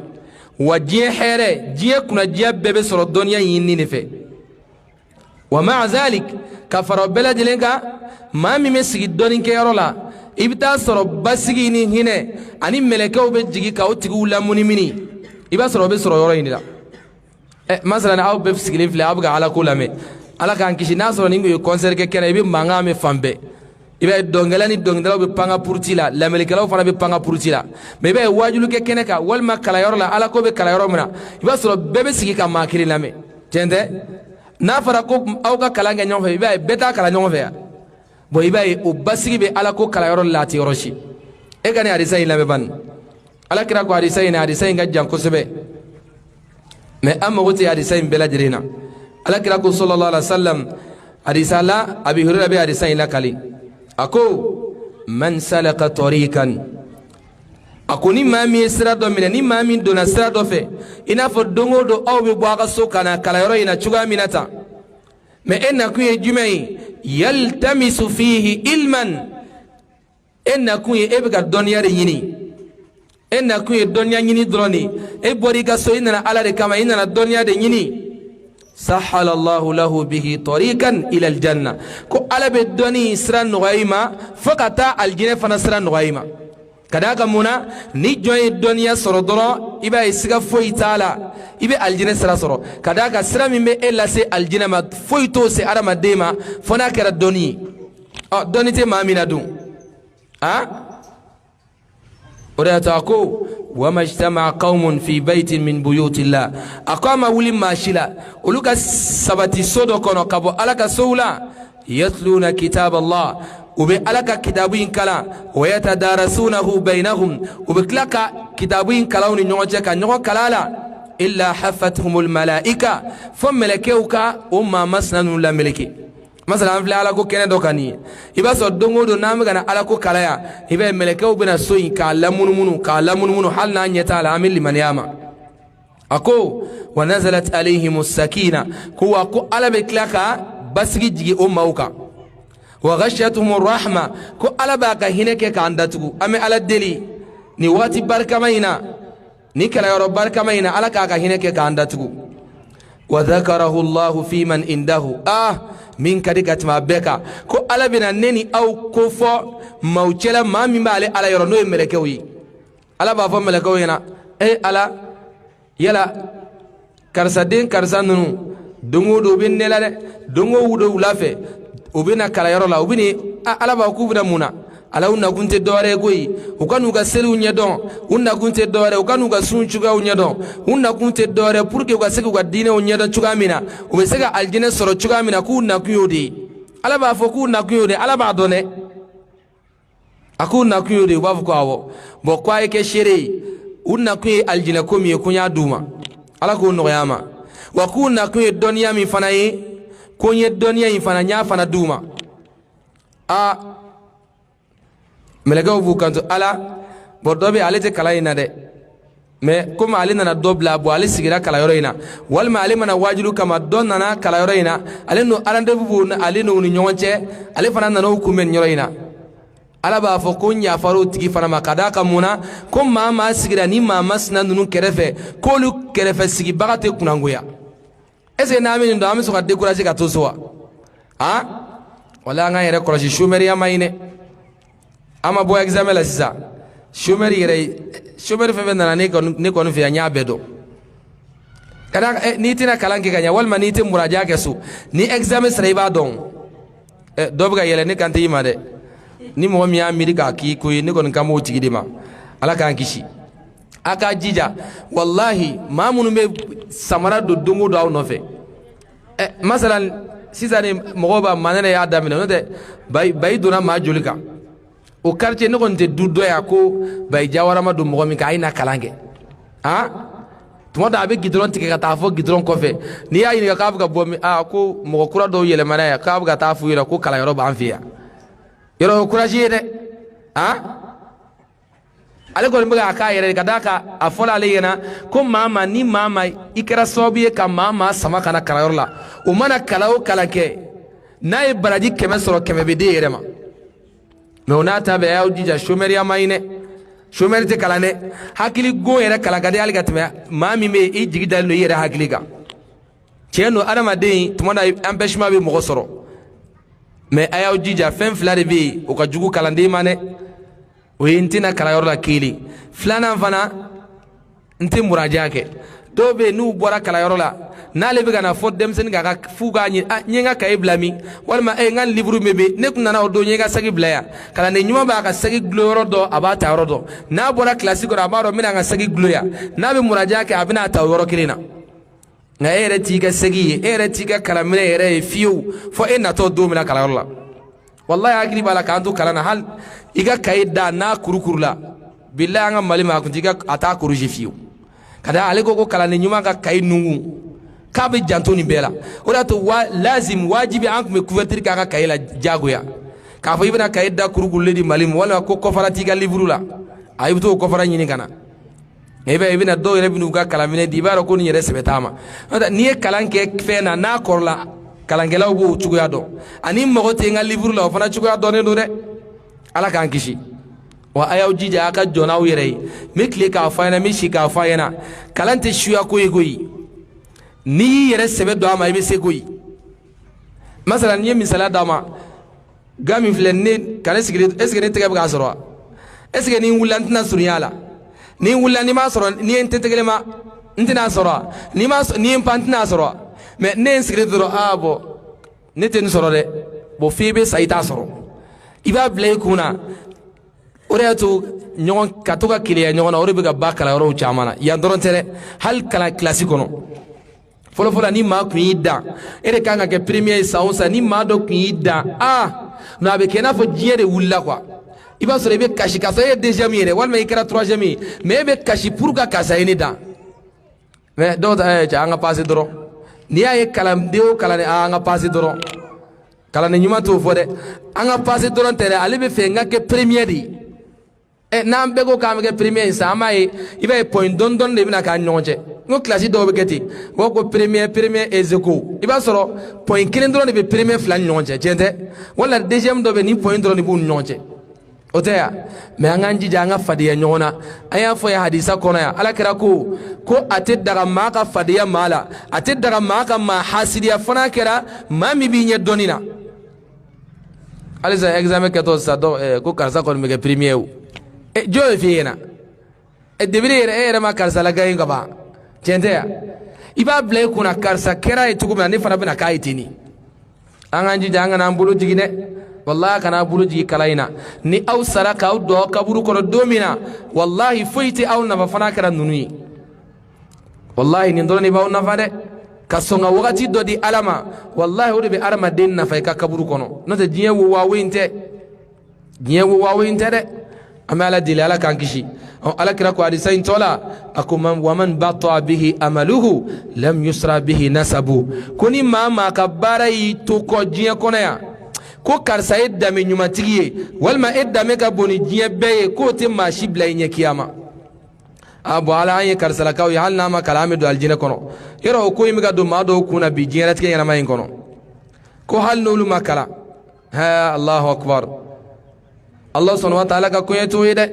وجيه حيرة جيه كنا جيه بيبي سر الدنيا يني نفي ومع ذلك كفر بلد لنكا ما ميمي سيد دونين كيرولا ibita soro basigi ni hine ani melekaw be jigi ka otigu lamuni mini iba soro be soro yoro inila masalan aw be sigilin fle abga ala kulame ala kan kishi na soro ningo concert ke kene ibi manga me fambe iba dongelani dongdalaw be panga purtila la melekaw fana be panga purtila me be wajulu ke kene ka walma kala yoro la ala ko be kala yoro muna iba soro bebe sigi ka makiri lame tende na fara ko aw ka kala nga nyonfe iba beta kala nyonfe ya bo ibaye o basigi be ala ko kala yoro lati yoroshi e gani hadisa ila be ban ala kira ko hadisa nga janko sebe me amma wote hadisa bela jirina ala kira ko sallallahu alaihi wasallam hadisa la abi hurairah be hadisa ila kali ako man salaka tariqan akoni mami sira do mine ni mami do na sira do fe ina fo dongo do aw be bo aka so kana kala yoro ina chuga minata me enna kuye jumai yaltamisu fihi ilman enna kuye ebga donya re yini enna kuye donya yini droni e bori ga so ina ala de kama ina donya de yini sahala Allah lahu bihi tariqan ila aljanna ko ala be doni sran nugaima fakata aljina fana sran nugaima kadaka muna ni joye donya soro doro iba isiga foi taala ibe aljina sira soro kadaka sira mimbe elase aljina ma foi to se arama dema fona kera doni doni te mamina dun ora taako wama ijtama qaumun fi baytin min buyutillah aqama wuli mashila uluka sabati sodo kono kabo alaka soula yatluna kitab Allah ube alaka kitabuin kala wayatadarasunahu bainahum ube klaka kitabuin kala uni nyonje ka nyongo kalala illa hafathumul malaika fam malakeuka umma masnanu la maliki masalan fla ala ko kene dokani iba so dongo do nam gana ala ko kalaya iba malakeu bina soyin ka lamunmunu hal na nyata ala amil liman yama ako wa nazalat alayhimus sakina kuwa ko ala be klaka basigi jigi ummauka وغشتهم الرحمة كو على باكا هناك كاندتو أمي على الدلي ني واتي باركا مينا ني كلا يرو باركا مينا على كاكا هناك كاندتو وذكره الله في من عنده من كديكات ما بكا كو على بنا نني أو كوفو موچلا ما مما على يرو نوي ملكوي على بافو ملكوي هنا على يلا كارسادين كارسانونو دونغو دوبين نلا دونغو ودو ولافه ubina kala yoro la ubini ala ba kubura muna ala unna kunte dore goyi ukanu ga selu nyedon unna kunte dore ukanu ga sunchuga unyedon unna kunte dore pour que ga segu ga dine unyedon chuga mina ubesega aljine soro chuga mina ku unna kuyodi ala ba fo ku unna kuyodi ala ba done akuna kuyodi ba ko awo bo kwa yake shere unna kuyi aljine ko mi kunya duma ala ko no yama wa kunna kuyi donya mi fanayi konye donia infana nyafana duma melagaw bu kanto ala bordobe alete kala ina de me kuma alina na dobla bo ali sigira kala yoro ina wal ma ali mana wajilu kama donna na kala yoro ina aleno arande bu na aleno ni nyonche ale fana na no kumen yoro ina ala ba fo konya faro tigi fana makada kamuna ko mama sigira ni mama sinanu kerefe kolu kerefe sigi bagate kunangoya ese na amini ndo amiso ka décourager ka tosowa wala nga yere koroshi chômeri ya mayine ama bo examen la sisa chômeri yere chômeri fe na ne ko fi anya bedo kada ni tina kalanke kanya walma ni tin muraja ke su ni examen sare ba don dobga yele ne kante yima de ni mo mi amiri ka ki ko ni ko nkamo tigidima ala kan kishi aka jija wallahi maa minnu bɛ samara don don o don aw nɔfɛ masalan sisan ni mɔgɔw b'a maa ne y'a daminɛ n'o tɛ bayi donna maa joli kan o quartier ne kɔni tɛ du dɔ yan ko bayi jawara ma don mɔgɔ min kan a ye na kalan kɛ tuma dɔ a bɛ gidɔrɔn tigɛ ka taa fɔ gidɔrɔn kɔfɛ n'i y'a ɲininka k'a bɛ ka bɔ min ko mɔgɔ kura dɔw yɛlɛmana yan k'a bɛ ka taa f'u ɲɛna ko kalanyɔrɔ b'an fɛ yan yɔrɔ o courage ye dɛ ale kɔni bɛ k'a yɛrɛ ka d'a kan a fɔra ale ɲɛna ko maa ni maa i kɛra sababu ye ka maa sama ka na kalanyɔrɔ la o mana kalan o kalan kɛ n'a ye baraji 100 sɔrɔ 100 bɛ di e yɛrɛ ma mais o n'a ta bɛɛ a y'aw jija chômeur ma ɲi dɛ chômeur tɛ kalan dɛ hakili gon yɛrɛ kalan ka di hali ka tɛmɛ maa min bɛ yen i jigi dalen don i yɛrɛ hakili kan tiɲɛ don adamaden tuma dɔ empêchement bɛ mɔgɔ sɔrɔ mais a y'aw jija fɛn 2 de bɛ yen o ka jugu kalanden ma dɛ o ye n tɛna kalanyɔrɔ la kelen filanan fana n tɛ muraja kɛ dɔw bɛ yen n'u bɔra kalanyɔrɔ la n'ale bɛ ka na fɔ denmisɛnnin k'a ka f'u k'a ɲini n ye n ka kaye bila min walima n ka livre min bɛ ne tun nana o don n ye n ka sagi bila yan kalanden ɲuman b'a ka sagi gulo yɔrɔ dɔn a b'a ta yɔrɔ dɔn n'a bɔra kilasi kɔnɔ a b'a dɔn n bɛna n ka sagi gulo yan n'a bɛ muraja kɛ a bɛna a ta o yɔrɔ kelen na nka e yɛrɛ t'i ka sagi ye e yɛrɛ t'i ka kalanminɛ yɛrɛ ye fiyewu fɔ e natɔ don min na kalanyɔrɔ la wallahi hakili b'a la k'an to kalan na hali i ka kaye da n'a kurukuru la bilahi an ka mali ma a tun t'i ka a t'a corriger fiyewu ka da ale ko kalanden ɲuman ka kaye nungu k'a bɛ janto nin bɛɛ la o de y'a to lazim wajibi an tun bɛ couverture k'an ka kaye la diyagoya k'a fɔ i bɛna kaye da kurukurulen di mali ma walima ko kɔfara t'i ka livre la a i bɛ t'o kɔfara ɲini ka na i bɛna dɔw yɛrɛ bɛn'u ka kalanminɛ di i b'a dɔn ko nin yɛrɛ sɛbɛ t'a ma n'i ye kalan kɛ fɛn na n'a kɔrɔla kalankɛlaw b'o cogoya dɔn ani mago tɛ n ka livre la o fana cogoya dɔnnen don dɛ ala k'an kisi wa a y'aw jija a ka jɔn n'aw yɛrɛ ye n bɛ tile k'a fɔ a ɲɛna n bɛ si k'a fɔ a ɲɛna kalan tɛ suya ko ye koyi n'i y'i yɛrɛ sɛbɛ don a ma i bɛ se koyi masalan n'i ye misaliya d'a ma ga min filɛ ne ka ne sigilen est ce que ne tɛgɛ bɛ k'a sɔrɔ wa est ce que ni n wulila n tɛna surunya a la ni n wulila n'i m'a sɔrɔ n'i ye n tɛgɛ ma n tɛna sɔrɔ wa n'i ye n pan n tɛna sɔrɔ wa mais ne ye n sigilen dɔrɔn bon ne tɛ nin sɔrɔ dɛ bon f'i bɛ sa i t'a sɔrɔ i b'a bila i kun na o de y'a to ɲɔgɔn ka to ka keleya ɲɔgɔn na o de bɛ ka ba kalanyɔrɔw caman na yan dɔrɔn tɛ dɛ hali kalan kilasi kɔnɔ fɔlɔfɔlɔ ni maa kun y'i dan e de kan ka kɛ premier ye san o san ni maa dɔ kun y'i dan non a bɛ kɛ i n'a fɔ diɲɛ de wulila quoi i b'a sɔrɔ i bɛ kasi k'a sɔrɔ e ye deuxième ye dɛ walima i kɛra troisième ye mais e bɛ kasi pour que karisa ye ne dan mais dɔw ta cɛ an ka passe dɔrɔn n'i y'a ye kalanden o kalanden an ka passe dɔrɔn kalanden ɲuman t'o fɔ dɛ an ka passe dɔrɔn tɛ dɛ ale bɛ fɛ n ka kɛ premier de ye n'an bɛɛ ko k'an bɛ kɛ premier sisan an b'a ye i b'a ye point dɔɔni dɔɔni de bɛna k'an ni ɲɔgɔn cɛ n ko kilasi dɔw bɛ kɛ ten u b'a fɔ ko premier ex aequo i b'a sɔrɔ point kelen dɔrɔn de bɛ premier fila ni ɲɔgɔn cɛ tiɲɛ tɛ wala deuxième dɔ bɛ ni point dɔrɔn de b'u ni ɲɔgɔn cɛ o tɛ yan mais an k'an jija an ka fadenya ɲɔgɔn na an y'a fɔ yan hadisa kɔnɔ yan ala kɛra ko a tɛ daga maa ka fadenya maa la a tɛ daga maa ka maa hasidiya fana kɛra maa min b'i ɲɛ dɔɔni na halisa examen kɛtɔ sisan ko karisa kɔni bɛ kɛ premier o jɔn ye f'i ɲɛna depuis e yɛrɛ ma karisa lagaye ka ban tiɲɛ tɛ yan i b'a bila i kunna karisa kɛra ye cogo min na ne fana bɛna k'a ye ten de an k'an jija an kana an bolo jigin dɛ wallahi kana bolo jigin kalan in na ni aw sara k'aw dɔn kaburu kɔnɔ don min na wallahi foyi tɛ aw nafa fana kɛra ninnu ye wallahi nin dɔrɔn de b'aw nafa dɛ ka sɔn ka wagati dɔ di ala ma wallahi o de bɛ adamaden nafa i ka kaburu kɔnɔ n'o tɛ diɲɛ wo waawoyi tɛ diɲɛ wo waawoyi tɛ dɛ an bɛ ala deli ala k'an kisi ala kira ko hadisa in tɔ la a ko waman bataa bihi amaluhu lam yusra bihi nasabu ko ni maa maa ka baara y'i to kɔ diɲɛ kɔnɔ yan ko karisa ye danbe ɲumantigi ye walima e danbe ka bon ni diɲɛ bɛɛ ye k'o tɛ maa si bila i ɲɛ kiyama bon ala an ye karisalakaw ye hali n'a ma kalan an bɛ don alijinɛ kɔnɔ yɔrɔ o ko in bɛ ka don maa dɔw kun na bi diɲɛlatigɛ ɲɛnama in kɔnɔ ko hali n'olu ma kalan Allahu akbar Allah subhanahu wa ta'ala ka koɲɛ t'o ye dɛ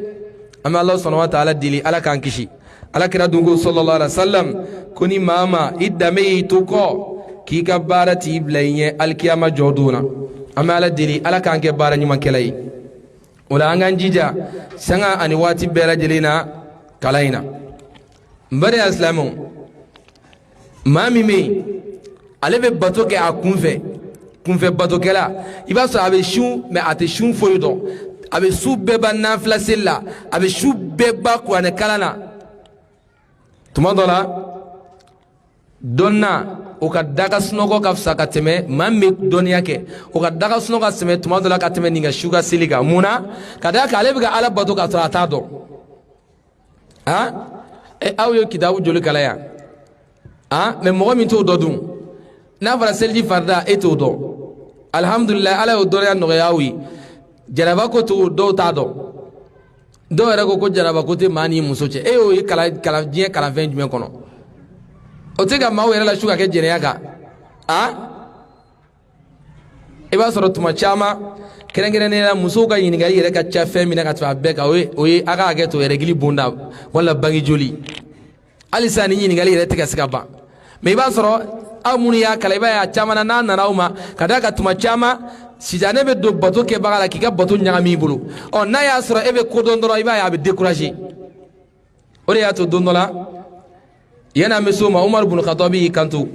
an bɛ Allah subhanahu wa ta'ala deli ala k'an kisi ala kira dunko sallallahu alaihi wasallam ko ni maa ma i danbe y'i to kɔ k'i ka baara t'i bila i ɲɛ alikiyama jɔ don na an bɛ ala deli ala k'an kɛ baara ɲumankɛla ye o la an k'an jija sanga ani waati bɛɛ lajɛlen na kalan in na n bari silamɛw maa min bɛ yen ale bɛ bato kɛ a kunfɛ batokɛla i b'a sɔrɔ a bɛ sun mais a tɛ sun foyi dɔn a bɛ su bɛɛ ban nafila seli la a bɛ su bɛɛ ban kuranɛ kalan na tuma dɔ la dɔnna o ka daga sunɔgɔ ka fisa ka tɛmɛ maa min bɛ dɔnniya kɛ o ka daga sunɔgɔ ka tɛmɛ tuma dɔ la ka tɛmɛ nin ka su ka seli kan mun na ka d'a kan ale bɛ ka ala bato ka sɔrɔ a t'a dɔn aw ye kitabu joli kalan yan mɛ mɔgɔ min t'o dɔn dun n'a fɔra seliji farida e t'o dɔn alhamdulilayi ala y'o dɔnniya nɔgɔya aw ye jaraba ko to dɔw t'a dɔn dɔw yɛrɛ ko jaraba ko tɛ maa ni muso cɛ e y'o ye diɲɛ kalanfɛn jumɛn kɔnɔ o tɛ ka maaw yɛrɛ la su ka kɛ jɛnɛya kan i b'a sɔrɔ tuma caman kɛrɛnkɛrɛnnenya la musow ka ɲininkali yɛrɛ ka ca fɛn min na ka tɛmɛ a bɛɛ kan o ye a ka hakɛ to yɛrɛgili bonda wala bange joli halisa ni ɲininkali yɛrɛ tɛ ka se ka ban mɛ i b'a sɔrɔ aw minnu y'a kalan i b'a ye a caman na n'a nana aw ma ka d'a kan tuma caman sitanɛ bɛ don bato kɛbaga la k'i ka bato ɲagami i bolo n'a y'a sɔrɔ e bɛ kodɔn dɔrɔn i b'a ye a bɛ découragé o de y'a to don dɔ la yani an bɛ s'o ma Umaru bun Khattabi y'i kanto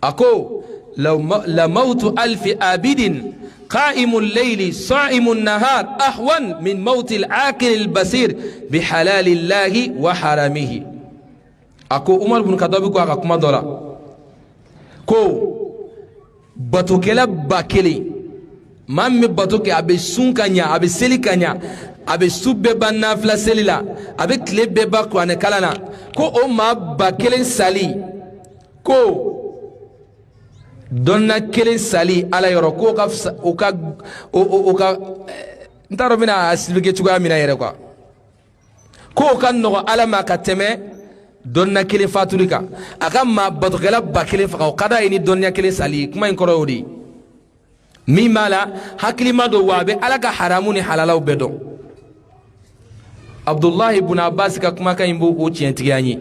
a ko la mawtu alfi abidin قائم الليل صائم النهار أهون من موت العاقل البصير بحلال الله وحرامه أكو عمر بن الخطاب كو أكما دولا كو باتوكلا باكلي مام باتوكي أبي سون كانيا أبي سيلي كانيا أبي سوب ببا نافلا سيليلا أبي كليب ببا كوانا كالانا كو أما باكلي سالي كو donna kelen sali ala yɔrɔ ko ka o ka n t'a dɔn bɛna expliquer cogoya min na yɛrɛ quoi ko ka nɔgɔ ala ma ka tɛmɛ donna kelen fatuli kan a ka maa batokɛla ba kelen faga o ka d'a ye ni dɔnniya kelen sali ye kuma in kɔrɔ y'o de ye min b'a la hakilima don wa a bɛ ala ka haramu ni halalaw bɛɛ dɔn Abdullahi ibn Abbas ka kumakan in b'o tiɲɛtigiya an ye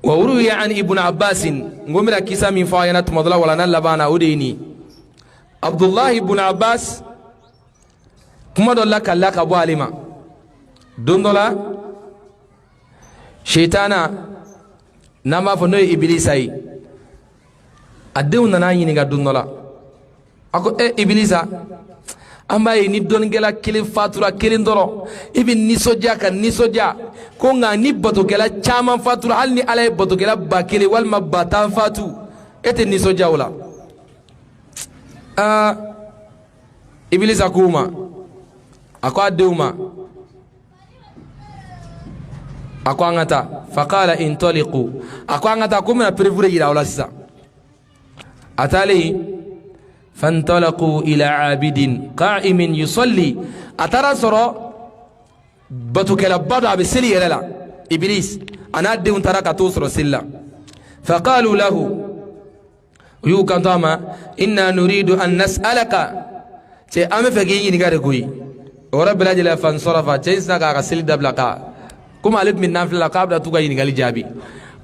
وروي عن ابن عباس غمر كيسا من فاينة مضلا ولا نلبانا وديني عبد الله ابن عباس كما دولا كلا كبو علما دون دولا شيطانا نما فنو إبليس أي أدون نانا ينيغا دون دولا أكو إبليسا amba ye ni dɔnnikɛla kelen fatura kelen dɔrɔn i bɛ nisɔndiya ka nisɔndiya ko nka ni batokɛla caman fatura hali ni ala ye batokɛla ba kelen walima ba tan fatu e tɛ nisɔndiya o la ibilisa ko u ma a ko a denw ma a ko an ka taa faqala intaliqu a ko an ka taa ko n bɛna perefure yira aw la sisan a taalen فانطلقوا إلى عابد قائم يصلي أترى سرى بتوك لبضع بسلي يلا إبليس أنا أدون ترى كتوسر سلا فقالوا له يوكا طاما إنا نريد أن نسألك تي أم فجيني نقارقوي ورب الأجل فانصرف تيسنا كاسل دبلكا كم علب من نافل لقاب لا توكا ينقال جابي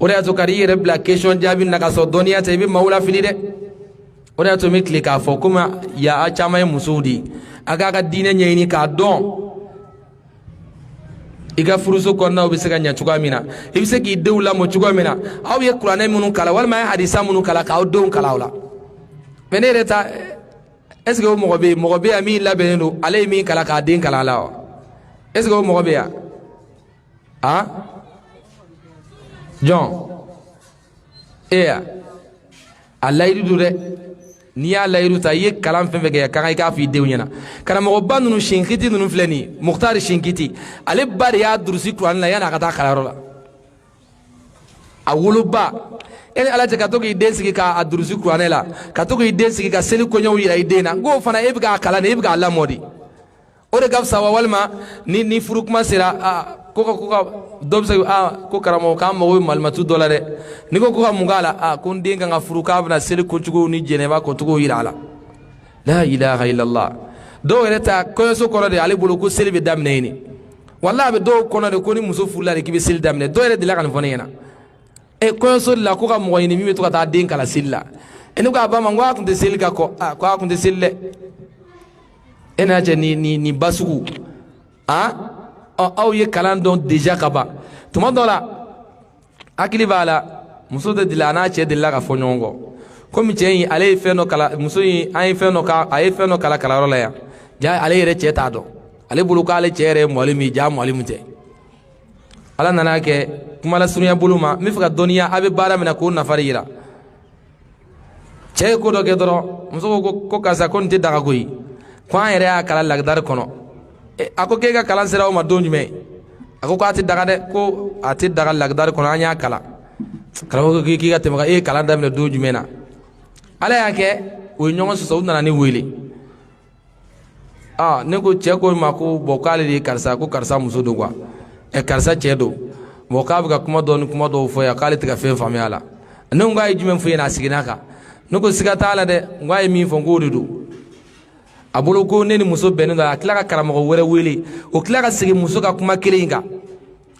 ولا توكاري رب لا كيشون جابي نكاسو الدنيا تبي مولا فيني o de y'a to n bɛ tile k'a fɔ komi a caman ye musow de ye a k'a ka diinɛ ɲɛɲini k'a dɔn i ka furuso kɔnɔnaw bɛ se ka ɲɛ cogoya min na i bɛ se k'i denw lamɔ cogoya min na aw ye kuranɛ minnu kalan walima a ye hadisa minnu kalan k'aw denw kalan o la mɛ ne yɛrɛ ta est ce que o mɔgɔ bɛ yan min labɛnnen don ale ye min kalan k'a den kalan a la wa est ce que o mɔgɔ bɛ yan jɔn a layidu don dɛ n'i y'a layidu ta i ye kalan fɛn fɛn kɛ ka kan i k'a fɔ i denw ɲɛna karamɔgɔba ninnu sinkiti ninnu filɛ nin ye mukutari sinkiti ale ba de y'a durusi kuranɛ la yanni a ka taa kalanyɔrɔ la a woloba e ni ala cɛ ka to k'i den sigi k'a durusi kuranɛ la ka to k'i den sigi ka seli kɔɲɔw yira i den na n k'o fana e bɛ k'a kalan de e bɛ k'a lamɔ de o de ka fisa wa walima ni furu kuma sera ko dɔ bɛ se ko karamɔgɔ k'an mago bɛ malimatu dɔ la dɛ ni ko ka mun k'a la ko n den kan ka furu k'a bɛna seli kocogo ni jɛnɛba kocogo yira a la la ilaha illallah dɔw yɛrɛ ta kɔɲɔso kɔnɔ de ale bolo ko seli bɛ daminɛ yen de walahi a bɛ dɔw kɔnɔ de ko ni muso furula de k'i bɛ seli daminɛ dɔw yɛrɛ delila ka nin fɔ ne ɲɛna kɔɲɔso de la ko ka mɔgɔ ɲini min bɛ to ka taa den kala seli la ne ko a ba ma n ko a tun tɛ seli ka kɔ ko a tun tɛ seli dɛ e n'a cɛ ni ba sugu aw ye kalan dɔn déjà ka ban tuma dɔ la hakili b'a la muso de delila a n'a cɛ delila ka fɔ ɲɔgɔn kɔ komi cɛ in ale ye fɛn dɔ kalan muso in a ye fɛn dɔ kalan kalanyɔrɔ la yan ja ale yɛrɛ cɛ t'a dɔn ale bolo k'ale cɛ yɛrɛ ye mɔgɔli min ja mɔgɔli min tɛ ala nana ke kuma la sunya buluma mi fika doniya abe bara mina ko nafari yira cɛ ko dɔ kɛ dɔrɔn muso ko karisa ko nin tɛ daga koyi ko an yɛrɛ y'a kalan lagidari kɔnɔ a ko k'e ka kalan sera o ma don jumɛn a ko k'a tɛ daga dɛ ko a tɛ daga lagidari kɔnɔ an y'a kalan karamɔgɔ ko k'i ka tɛmɛ e ye kalan daminɛ don jumɛn na ala y'a kɛ o ye ɲɔgɔn sɔsɔ u nana ne wele ne ko cɛ ko ma ko bɔn k'ale de ye karisa ko karisa muso don quoi karisa cɛ don bɔn k'a bɛ ka kuma dɔw ni kuma dɔw fɔ yan k'ale tɛ ka fɛn faamuya a la ne ko k'a ye jumɛn fɔ yen a seginna a kan ne ko siga t'a la dɛ n k'a ye min fɔ n k'o de don a bolo ko ne ni muso bɛnnen don a tila ka karamɔgɔ wɛrɛ wele o tila ka segin muso ka kuma kelen in kan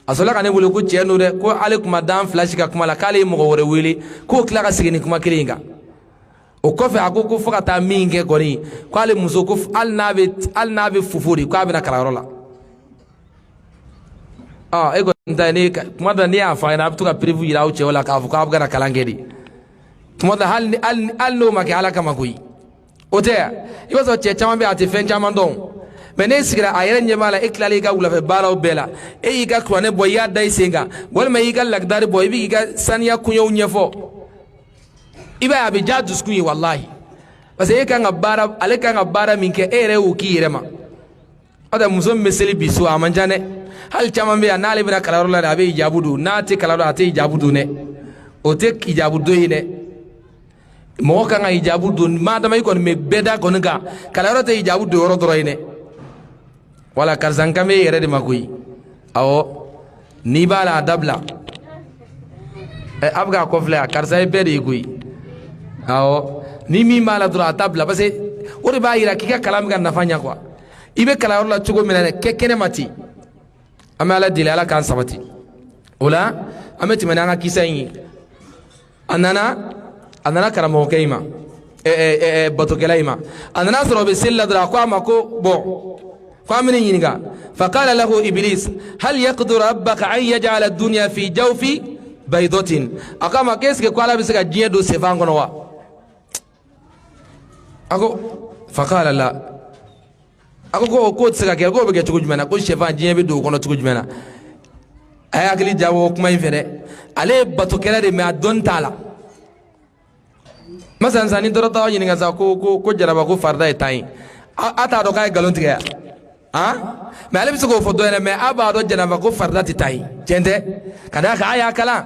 a sɔrɔla ka ne wele ko cɛ don dɛ ko ale kuma dan fila si ka kuma la k'ale ye mɔgɔ wɛrɛ wele k'o tila ka segin ni kuma kelen in kan o kɔfɛ a ko fo ka taa min kɛ kɔni k'ale muso ko hali n'a bɛ fufu de k'a bɛna kalanyɔrɔ la e kɔni ta ye kuma dɔ ne y'a fɔ a ɲɛna a bɛ to ka pirifu yira aw cɛw la k'a fɔ k'aw bɛ ka kalan kɛ de tuma dɔ hali n'o ma kɛ ala kama koyi o tɛ yan i b'a sɔrɔ cɛ caman bɛ yen a tɛ fɛn caman dɔn mɛ n'e sigira a yɛrɛ ɲɛ b'a la e tilala i ka wulafɛ baaraw bɛɛ la e y'i ka kuranɛ bɔ i y'a da i sen kan walima i y'i ka lagidari bɔ i b'i ka saniya kuɲɛw ɲɛfɔ i b'a ye a bɛ diya dusukun ye walahi parce que ale kan ka baara min kɛ e yɛrɛ y'o k'i yɛrɛ ma o tɛ muso min bɛ seli bi so a man ca dɛ hali caman bɛ yan n'ale bɛna kalanyɔrɔ la dɛ a bɛ hijabu don n'a tɛ kalanyɔrɔ a tɛ hijabu don dɛ o tɛ hijabu don ye dɛ mɔgɔ kan ka hijabu don maa dama i kɔni bɛ bɛɛ da kɔni kan kalanyɔrɔ tɛ hijabu don yɔrɔ dɔrɔn ye dɛ wala karisa n kan bɛ e yɛrɛ de ma koyi awɔ n'i b'a la a dabila a bɛ k'a kɔfilɛ a karisa ye bɛɛ de ye koyi awɔ ni min b'a la dɔrɔn a t'a bila parce que o de b'a yira k'i ka kalan bɛ ka nafa ɲɛ quoi i bɛ kalanyɔrɔ la cogo min na dɛ kɛ kɛnɛ ma ten an bɛ ala deli ala k'an sabati o la an bɛ tɛmɛ n'an ka kisa in ye a nana karamɔgɔkɛ in ma batokɛla in ma a nana sɔrɔ o bɛ seli la dɔrɔn a ko a ma ko bɔn ko an bɛ ne ɲininka faqala lahu iblis hal yaqdiru rabbaka an yaj'ala ad-dunya fi jawfi baydatin a ko a ma qu'est-ce que ko ala bɛ se ka diɲɛ don sɛfan kɔnɔ wa a ko faqala la a ko k'o tɛ se ka kɛ k'o bɛ kɛ cogo jumɛn na ko sɛfan diɲɛ bɛ don o kɔnɔ cogo jumɛn na a ye hakili jabɔ kuma in fɛ dɛ ale ye batokɛla de mɛ a dɔnni t'a la masalan sisan ni dɔ t'aw ɲininka sa ko jaraba ko farida ye tan ye a t'a dɔn k'a ye nkalon tigɛ yan mɛ ale bɛ se k'o fɔ dɔ yɛrɛ mɛ a b'a dɔn jaraba ko farida tɛ tan ye tiɲɛ tɛ ka d'a kan a y'a kalan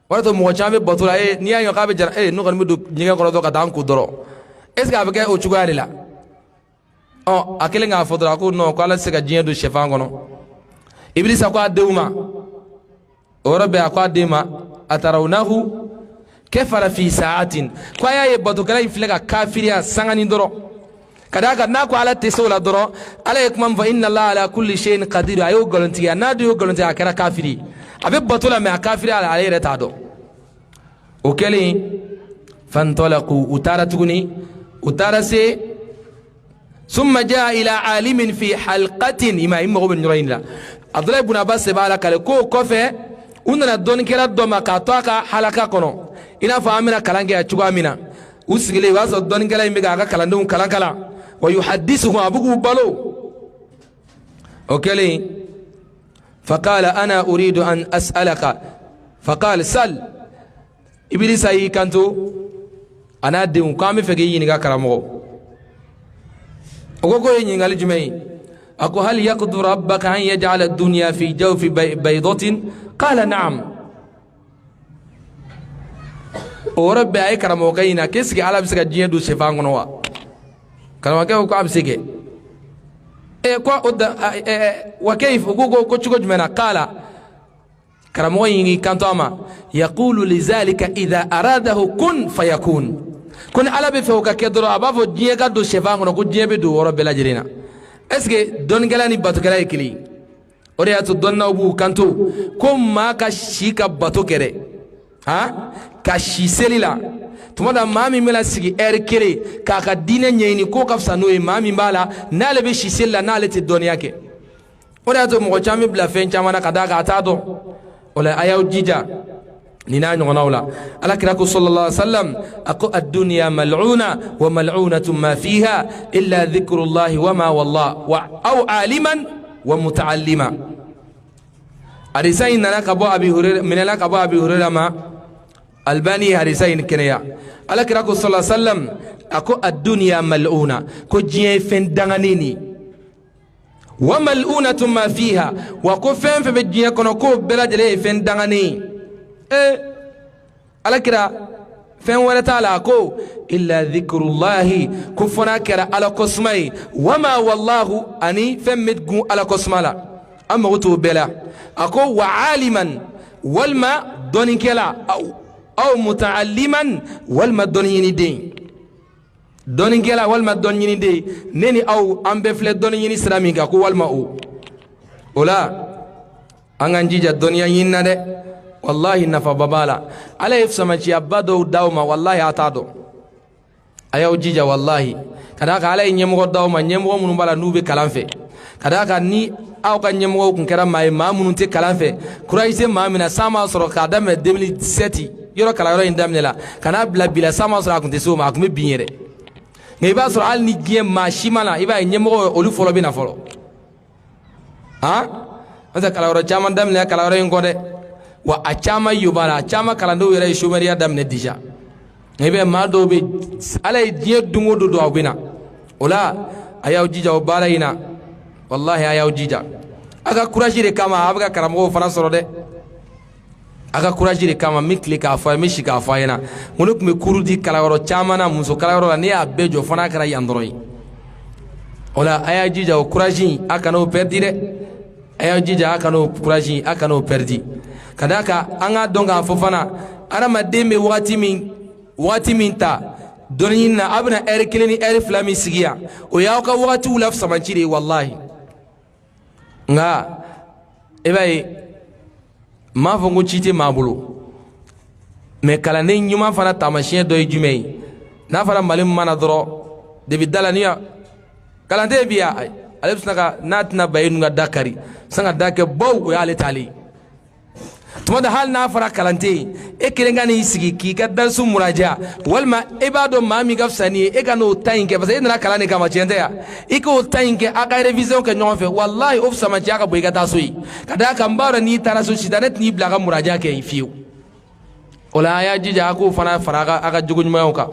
o de to mɔgɔ caman bɛ bato la n'i y'a ɲɔ k'a bɛ jara ne kɔni bɛ don ɲɛgɛn kɔnɔ dɔrɔn ka taa n ko dɔrɔn est ce que a bɛ kɛ o cogoya de la a kelen k'a fɔ dɔrɔn a ko non ko ala tɛ se ka diɲɛ don sɛfan kɔnɔ ibilisa ko a denw ma o yɔrɔ bɛɛ a ko a den ma atarawunahu kɛfara fi saatin ko a y'a ye batokɛla in filɛ ka kafiriya sangani dɔrɔn ka d'a kan n'a ko ala tɛ se o la dɔrɔn ala ye kuma min fɔ inna allaha ala kulli shay'in qadir a y'o nkalontigiya n'a dun y'o nkalontigiya a kɛra kafiri a bɛ bato la mɛ a kafiriya ale yɛrɛ t'a dɔn o kɛlen fantalaqu u taara tuguni u taara se summa jaa ila alimin fi halqatin i mago bɛ nin yɔrɔ in la abdulayi ibn abbas de b'a la kale k'o kɔfɛ u nana dɔnnikɛla dɔ ma k'a to a ka halaka kɔnɔ i n'a fɔ an bɛna kalan kɛ yan cogoya min na u sigilen i b'a sɔrɔ dɔnnikɛla in bɛ k'a ka kalandenw kalan wa yuhaddisuhum a bɛ k'u balo o kɛlen faqala ana uridu an as'alaka faqala sal ibilisa y'i kanto a n'a denw ko an bɛ fɛ k'i ɲininka karamɔgɔ o ko k'o ye ɲininkali jumɛn ye a ko hal yaqdiru rabbaka an yaj'ala ad-dunya fi jawfi baydatin qala na'am o yɔrɔ bɛɛ a ye karamɔgɔkɛ ɲininka qu'est ce que ala bɛ se ka diɲɛ don sɛfan kɔnɔ wa karamɔgɔkɛ ko a bɛ se kɛ wa kayif o ko cogo jumɛn na qala karamɔgɔ in y'i kanto a ma yaqulu lizalika idha aradahu kun fayakun ko ni ala bɛ fɛ o ka kɛ dɔrɔn a b'a fɔ diɲɛ ka don sɛfan kɔnɔ ko diɲɛ bɛ don o yɔrɔ bɛɛ lajɛlen na est ce que dɔnnikɛla ni batokɛla ye kelen ye o de y'a to dɔnnaw b'u kanto ko maa ka si ka bato kɛ dɛ ka si seli la tuma dɔ maa min bɛna sigi ɛri kelen k'a ka diinɛ ɲɛɲini k'o ka fisa n'o ye maa min b'a la n'ale bɛ si seli la n'ale tɛ dɔnniya kɛ o de y'a to mɔgɔ caman bɛ bila fɛn caman na ka d'a kan a t'a dɔn o la a y'aw jija nin n'a ɲɔgɔnnaw la alakira ko sallallahu alaihi wa sallam a ko ad-dunya mal'una wa mal'unatun ma fiha illa dhikrullahi wa ma wallah wa aw aliman wa muta'allima hadisa in nana ka bɔ abi hurayra minɛla ka bɔ abi hurayra ma albani hadisa in kɛnɛya alakira ko sallallahu alaihi wasallam ako ad-dunya mal'una ko diɲɛ fɛn dangani ni wa mal'unatun ma fiha wa ko fɛn fɛn bɛ diɲɛ kɔnɔ ko bɛɛ lajɛlen ye fɛn dangani alakira fɛn wɛrɛ t'a la ko illa dhikrullahi ko fana kɛra ala kosuma ye wama wallahu ani fɛn bɛ gun ala kosuma la an mago t'o bɛɛ la a ko wa aliman walima dɔnnikɛla aw muta'alliman walima dɔnni ɲiniden dɔnnikɛla walima dɔnni ɲiniden ne ni aw an bɛɛ filɛ dɔnni ɲini sira min kan ko walima o la an k'an jija dɔnniya ɲini na dɛ wallahi nafaba b'a la ala ye samaciyaba dɔw d'aw ma wallahi a t'a dɔn a y'aw jija wallahi ka d'a kan ala ye ɲɛmɔgɔ d'aw ma ɲɛmɔgɔ minnu b'a la n'u bɛ kalan fɛ ka d'a kan ni aw ka ɲɛmɔgɔw kun kɛra maa ye maa minnu tɛ kalan fɛ courage tɛ maa min na san m'a sɔrɔ k'a daminɛ 2007 yɔrɔ kalanyɔrɔ in daminɛ la ka n'a bila bi la san m'a sɔrɔ a kun tɛ se o ma a kun bɛ bin yɛrɛ nka i b'a sɔrɔ hali ni diɲɛ maa si ma na i b'a ye ɲɛmɔgɔ olu fɔlɔ bɛ na fɔlɔ n'o tɛ kalanyɔrɔ caman daminɛ kalanyɔrɔ in kɔ dɛ wa a caman yoba la a caman kalandenw yɛrɛ ye chômeur daminɛ déjà nka i b'a ye maa dɔw bɛ ala ye diɲɛ don o don aw bɛ na o la a y'aw jija o baara in na wallahi a y'aw jija a ka courage de kama a bɛ ka karamɔgɔw fana sɔrɔ dɛ a ka courage de kama min tile k'a fɔ a ye min si k'a fɔ a ɲɛna ko ne tun bɛ cours di kalanyɔrɔ caman na muso kalanyɔrɔ la ne y'a bɛɛ jɔ fana kɛra yan dɔrɔn ye o la a y'a jija o courage in a kana o perdi dɛ a y'aw jija a kana o courage in a kana o perdi ka d'a kan an k'a dɔn k'a fɔ fana adamaden bɛ wagati min ta dɔnni ɲini na a bɛna heure 1 ni heure 2 min sigi yan o y'aw ka wagatiw la sabanci de ye wallahi nka i b'a ye m'a fɔ ko ci tɛ maa bolo mais kalanden ɲuman fana taamasiyɛn dɔ ye jumɛn ye n'a fɔra mali min mana dɔrɔn depuis da la ni kalanden bi yan ale bɛ sina ka n'a tɛna ba ye nun ka da kari san ka da kɛ baw o y'ale taale ye tuma dɔ hali n'a fɔra kalanden e kelen ka n'i sigi k'i ka darisu muraja walima e b'a dɔn maa min ka fisa n'i ye e ka n'o ta in kɛ parce que e nana kalan de kama tiɲɛ tɛ yan i k'o ta in kɛ a ka révision kɛ ɲɔgɔn fɛ wallahi o fisamaciya ka bon i ka taa so ye ka d'a kan n b'a dɔn n'i taara so sisan ne tɛn'i bila a ka muraja kɛ yen fiyewu o la a y'a jija a k'o fana fara a ka jogo ɲumanyaw kan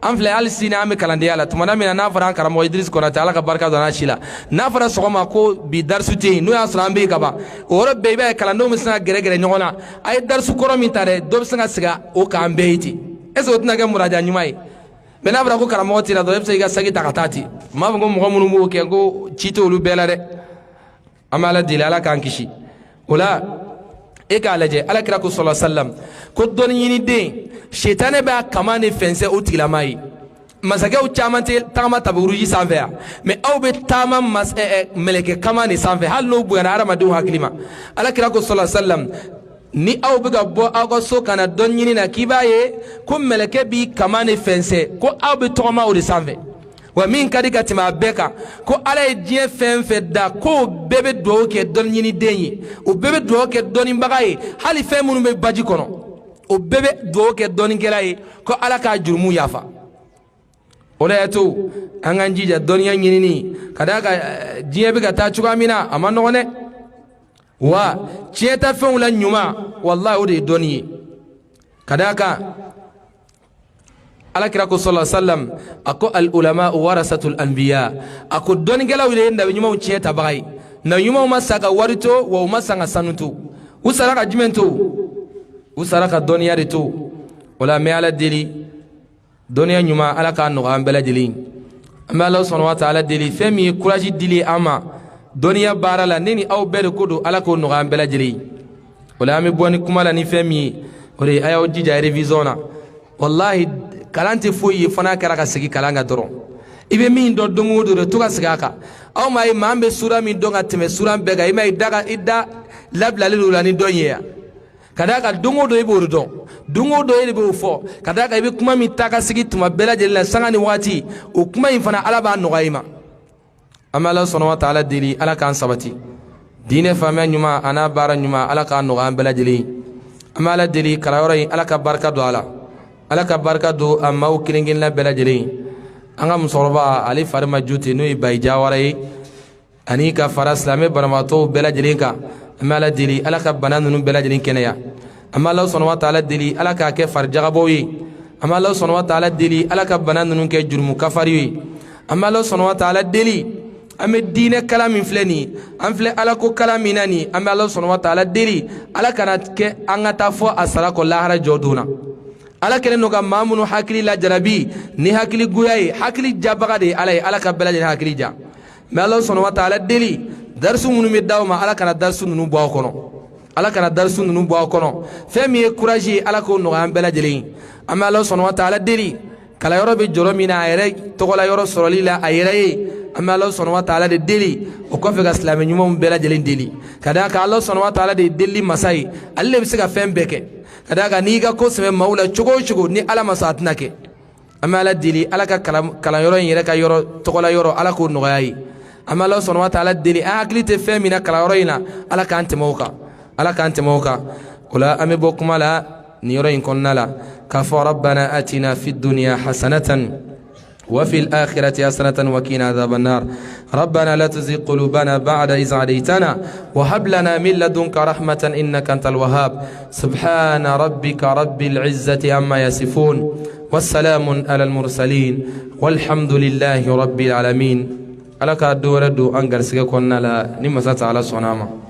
an filɛ hali sini an bɛ kalandenya la tuma min na n'a fɔra an karamɔgɔ Idrisi Konate ala ka barika don n'a si la n'a fɔra sɔgɔma ko bi darisu tɛ yen n'o y'a sɔrɔ an bɛ yen ka ban o yɔrɔ bɛɛ i b'a ye kalandenw bɛ se ka gɛrɛ ɲɔgɔn na a ye darisu kɔrɔ min ta dɛ dɔ bɛ se ka segin o kan bɛɛ ye ten est ce que o tɛna kɛ muraja ɲuman ye mais n'a fɔra ko karamɔgɔ t'i la dɔrɔn i bɛ se k'i ka saki ta ka taa ten n b'a fɔ ko mɔgɔ minnu b'o kɛ ko ci tɛ olu bɛɛ la dɛ an bɛ ala deli ala k'an kisi o la e k'a lajɛ alakira ko sallallahu alaihi wasallam ko dɔnni ɲiniden sitane b'a kama ni fɛnsɛ o tigilama ye masakɛw caman tɛ tagama tabiruji sanfɛ yan mais aw bɛ taama mɛlɛkɛ kama de sanfɛ hali n'o bonyana hadamadenw hakili ma alakira ko sallallahu alaihi wasallam ni aw bɛ ka bɔ aw ka so ka na dɔnni ɲini na k'i b'a ye ko mɛlɛkɛ b'i kama ni fɛnsɛ ko aw bɛ tɔgɔma o de sanfɛ wa min ka di ka tɛmɛ a bɛɛ kan ko ala ye diɲɛ fɛn o fɛn da k'o bɛɛ bɛ dugawu kɛ dɔnni ɲiniden ye o bɛɛ bɛ dugawu kɛ dɔnnibaga ye hali fɛn minnu bɛ baji kɔnɔ o bɛɛ bɛ dugawu kɛ dɔnnikɛla ye ko ala k'a jurumu yafa o la y'a to an k'an jija dɔnniya ɲinini ka d'a kan diɲɛ bɛ ka taa cogoya min na a ma nɔgɔn dɛ wa tiɲɛtafɛnw la ɲuman wallahi o de ye dɔnni ye ka d'a kan alakira ko sallallahu alaihi wasallam a ko al ulama warasatul anbiya a ko dɔnnikɛlaw de ye nabi ɲumanw tiɲɛ tabaga ye nabi ɲumanw ma sa ka wari to wa u ma sa ka sanu to u sara ka jumɛn to u sara ka dɔnniya de to o la n bɛ ala deli dɔnniya ɲuman ala k'a nɔgɔya an bɛɛ lajɛlen an bɛ ala subhanahu wa ta'ala deli fɛn min ye courage dili an ma dɔnniya baara la ne ni aw bɛɛ de ko don ala k'o nɔgɔya an bɛɛ lajɛlen o la an bɛ bɔ ni kuma la ni fɛn min ye o de ye a y'aw jija révision na wallahi kalan tɛ foyi ye fana kɛra ka segin kalan kan dɔrɔn i bɛ min dɔn don o don de to ka segin a kan aw m'a ye maa min bɛ sura min dɔn ka tɛmɛ sura bɛɛ kan i m'a ye i da labilalen don o la ni dɔn ye yan ka d'a kan don o don i b'o dɔn don o don e de b'o fɔ ka d'a kan i bɛ kuma min ta ka sigi tuma bɛɛ lajɛlen la sanga ni waati o kuma in fana ala b'a nɔgɔya i ma an bɛ ala sɔnna wa ta'ala deli ala k'an sabati diinɛ faamuya ɲuman a n'a baara ɲuman ala k'an nɔgɔya an bɛɛ lajɛlen an bɛ ala deli kalanyɔrɔ in ala ka barika don a la ala ka barika don a maaw kelen kelenna bɛɛ lajɛlen an ka musokɔrɔba ale fari ma ju ten n'o ye bayi jawara ye ani ka fara silamɛ banabaatɔw bɛɛ lajɛlen kan amma ala deli ala ka bana nunu bɛɛ lajɛlen kɛnɛya amma Allah subhanahu wa ta'ala deli ala ka kɛ farijagabɔw ye amma Allah subhanahu wa ta'ala deli ala ka bana nunu kɛ jurumu kafari ye amma Allah subhanahu wa ta'ala deli an bɛ diinɛ kala min filɛ nin an filɛ ala ko kala min na nin an bɛ Allah subhanahu wa ta'ala deli ala kana kɛ an ka taa fɔ a sara kɔ lahara jɔ don na ala kɛlen don ka maa minnu hakili la jarabi ni hakili goya ye hakili jabaga de ye ala ye ala ka bɛɛ lajɛlen hakili ja mɛ Allah subhanahu wa ta'ala deli darisu minnu bɛ d'aw ma ala kana darisu ninnu bɔ aw kɔnɔ ala kana darisu ninnu bɔ aw kɔnɔ fɛn min ye courage ye ala k'o nɔgɔya an bɛɛ lajɛlen an bɛ Allah subhanahu wa ta'ala deli kalayɔrɔ bɛ jɔrɔ min na a yɛrɛ tɔgɔla yɔrɔ sɔrɔli la a yɛrɛ ye an bɛ Allah subhanahu wa ta'ala de deli o kɔfɛ ka silamɛ ɲumanw bɛɛ lajɛlen deli ka d'a kan Allah subhanahu wa ta'ala de ye delili masa ye ale de bɛ se ka fɛn bɛɛ kɛ ka d'a kan n'i ka ko sɛbɛn maaw la cogo o cogo ni ala ma sɔn a tɛna kɛ an bɛ ala deli ala ka kalanyɔrɔ in yɛrɛ ka yɔrɔ tɔgɔla yɔrɔ ala k'o nɔgɔya ye an bɛ Allah subhanahu wa ta'ala deli an hakili tɛ fɛn min na kalanyɔrɔ in na ala k'an tɛmɛ o kan ala k'an tɛmɛ o kan o la an bɛ bɔ kuma la nin yɔrɔ in kɔnɔna la k'a fɔ rabbana atina fid dunya hasanatan وفي الآخرة حسنة وقنا عذاب النار ربنا لا تزغ قلوبنا بعد إذ هديتنا وهب لنا من لدنك رحمة إنك أنت الوهاب سبحان ربك رب العزة عما يصفون والسلام على المرسلين والحمد لله رب العالمين على كادو ردو أنغر سيكون لا نمسات على صنامه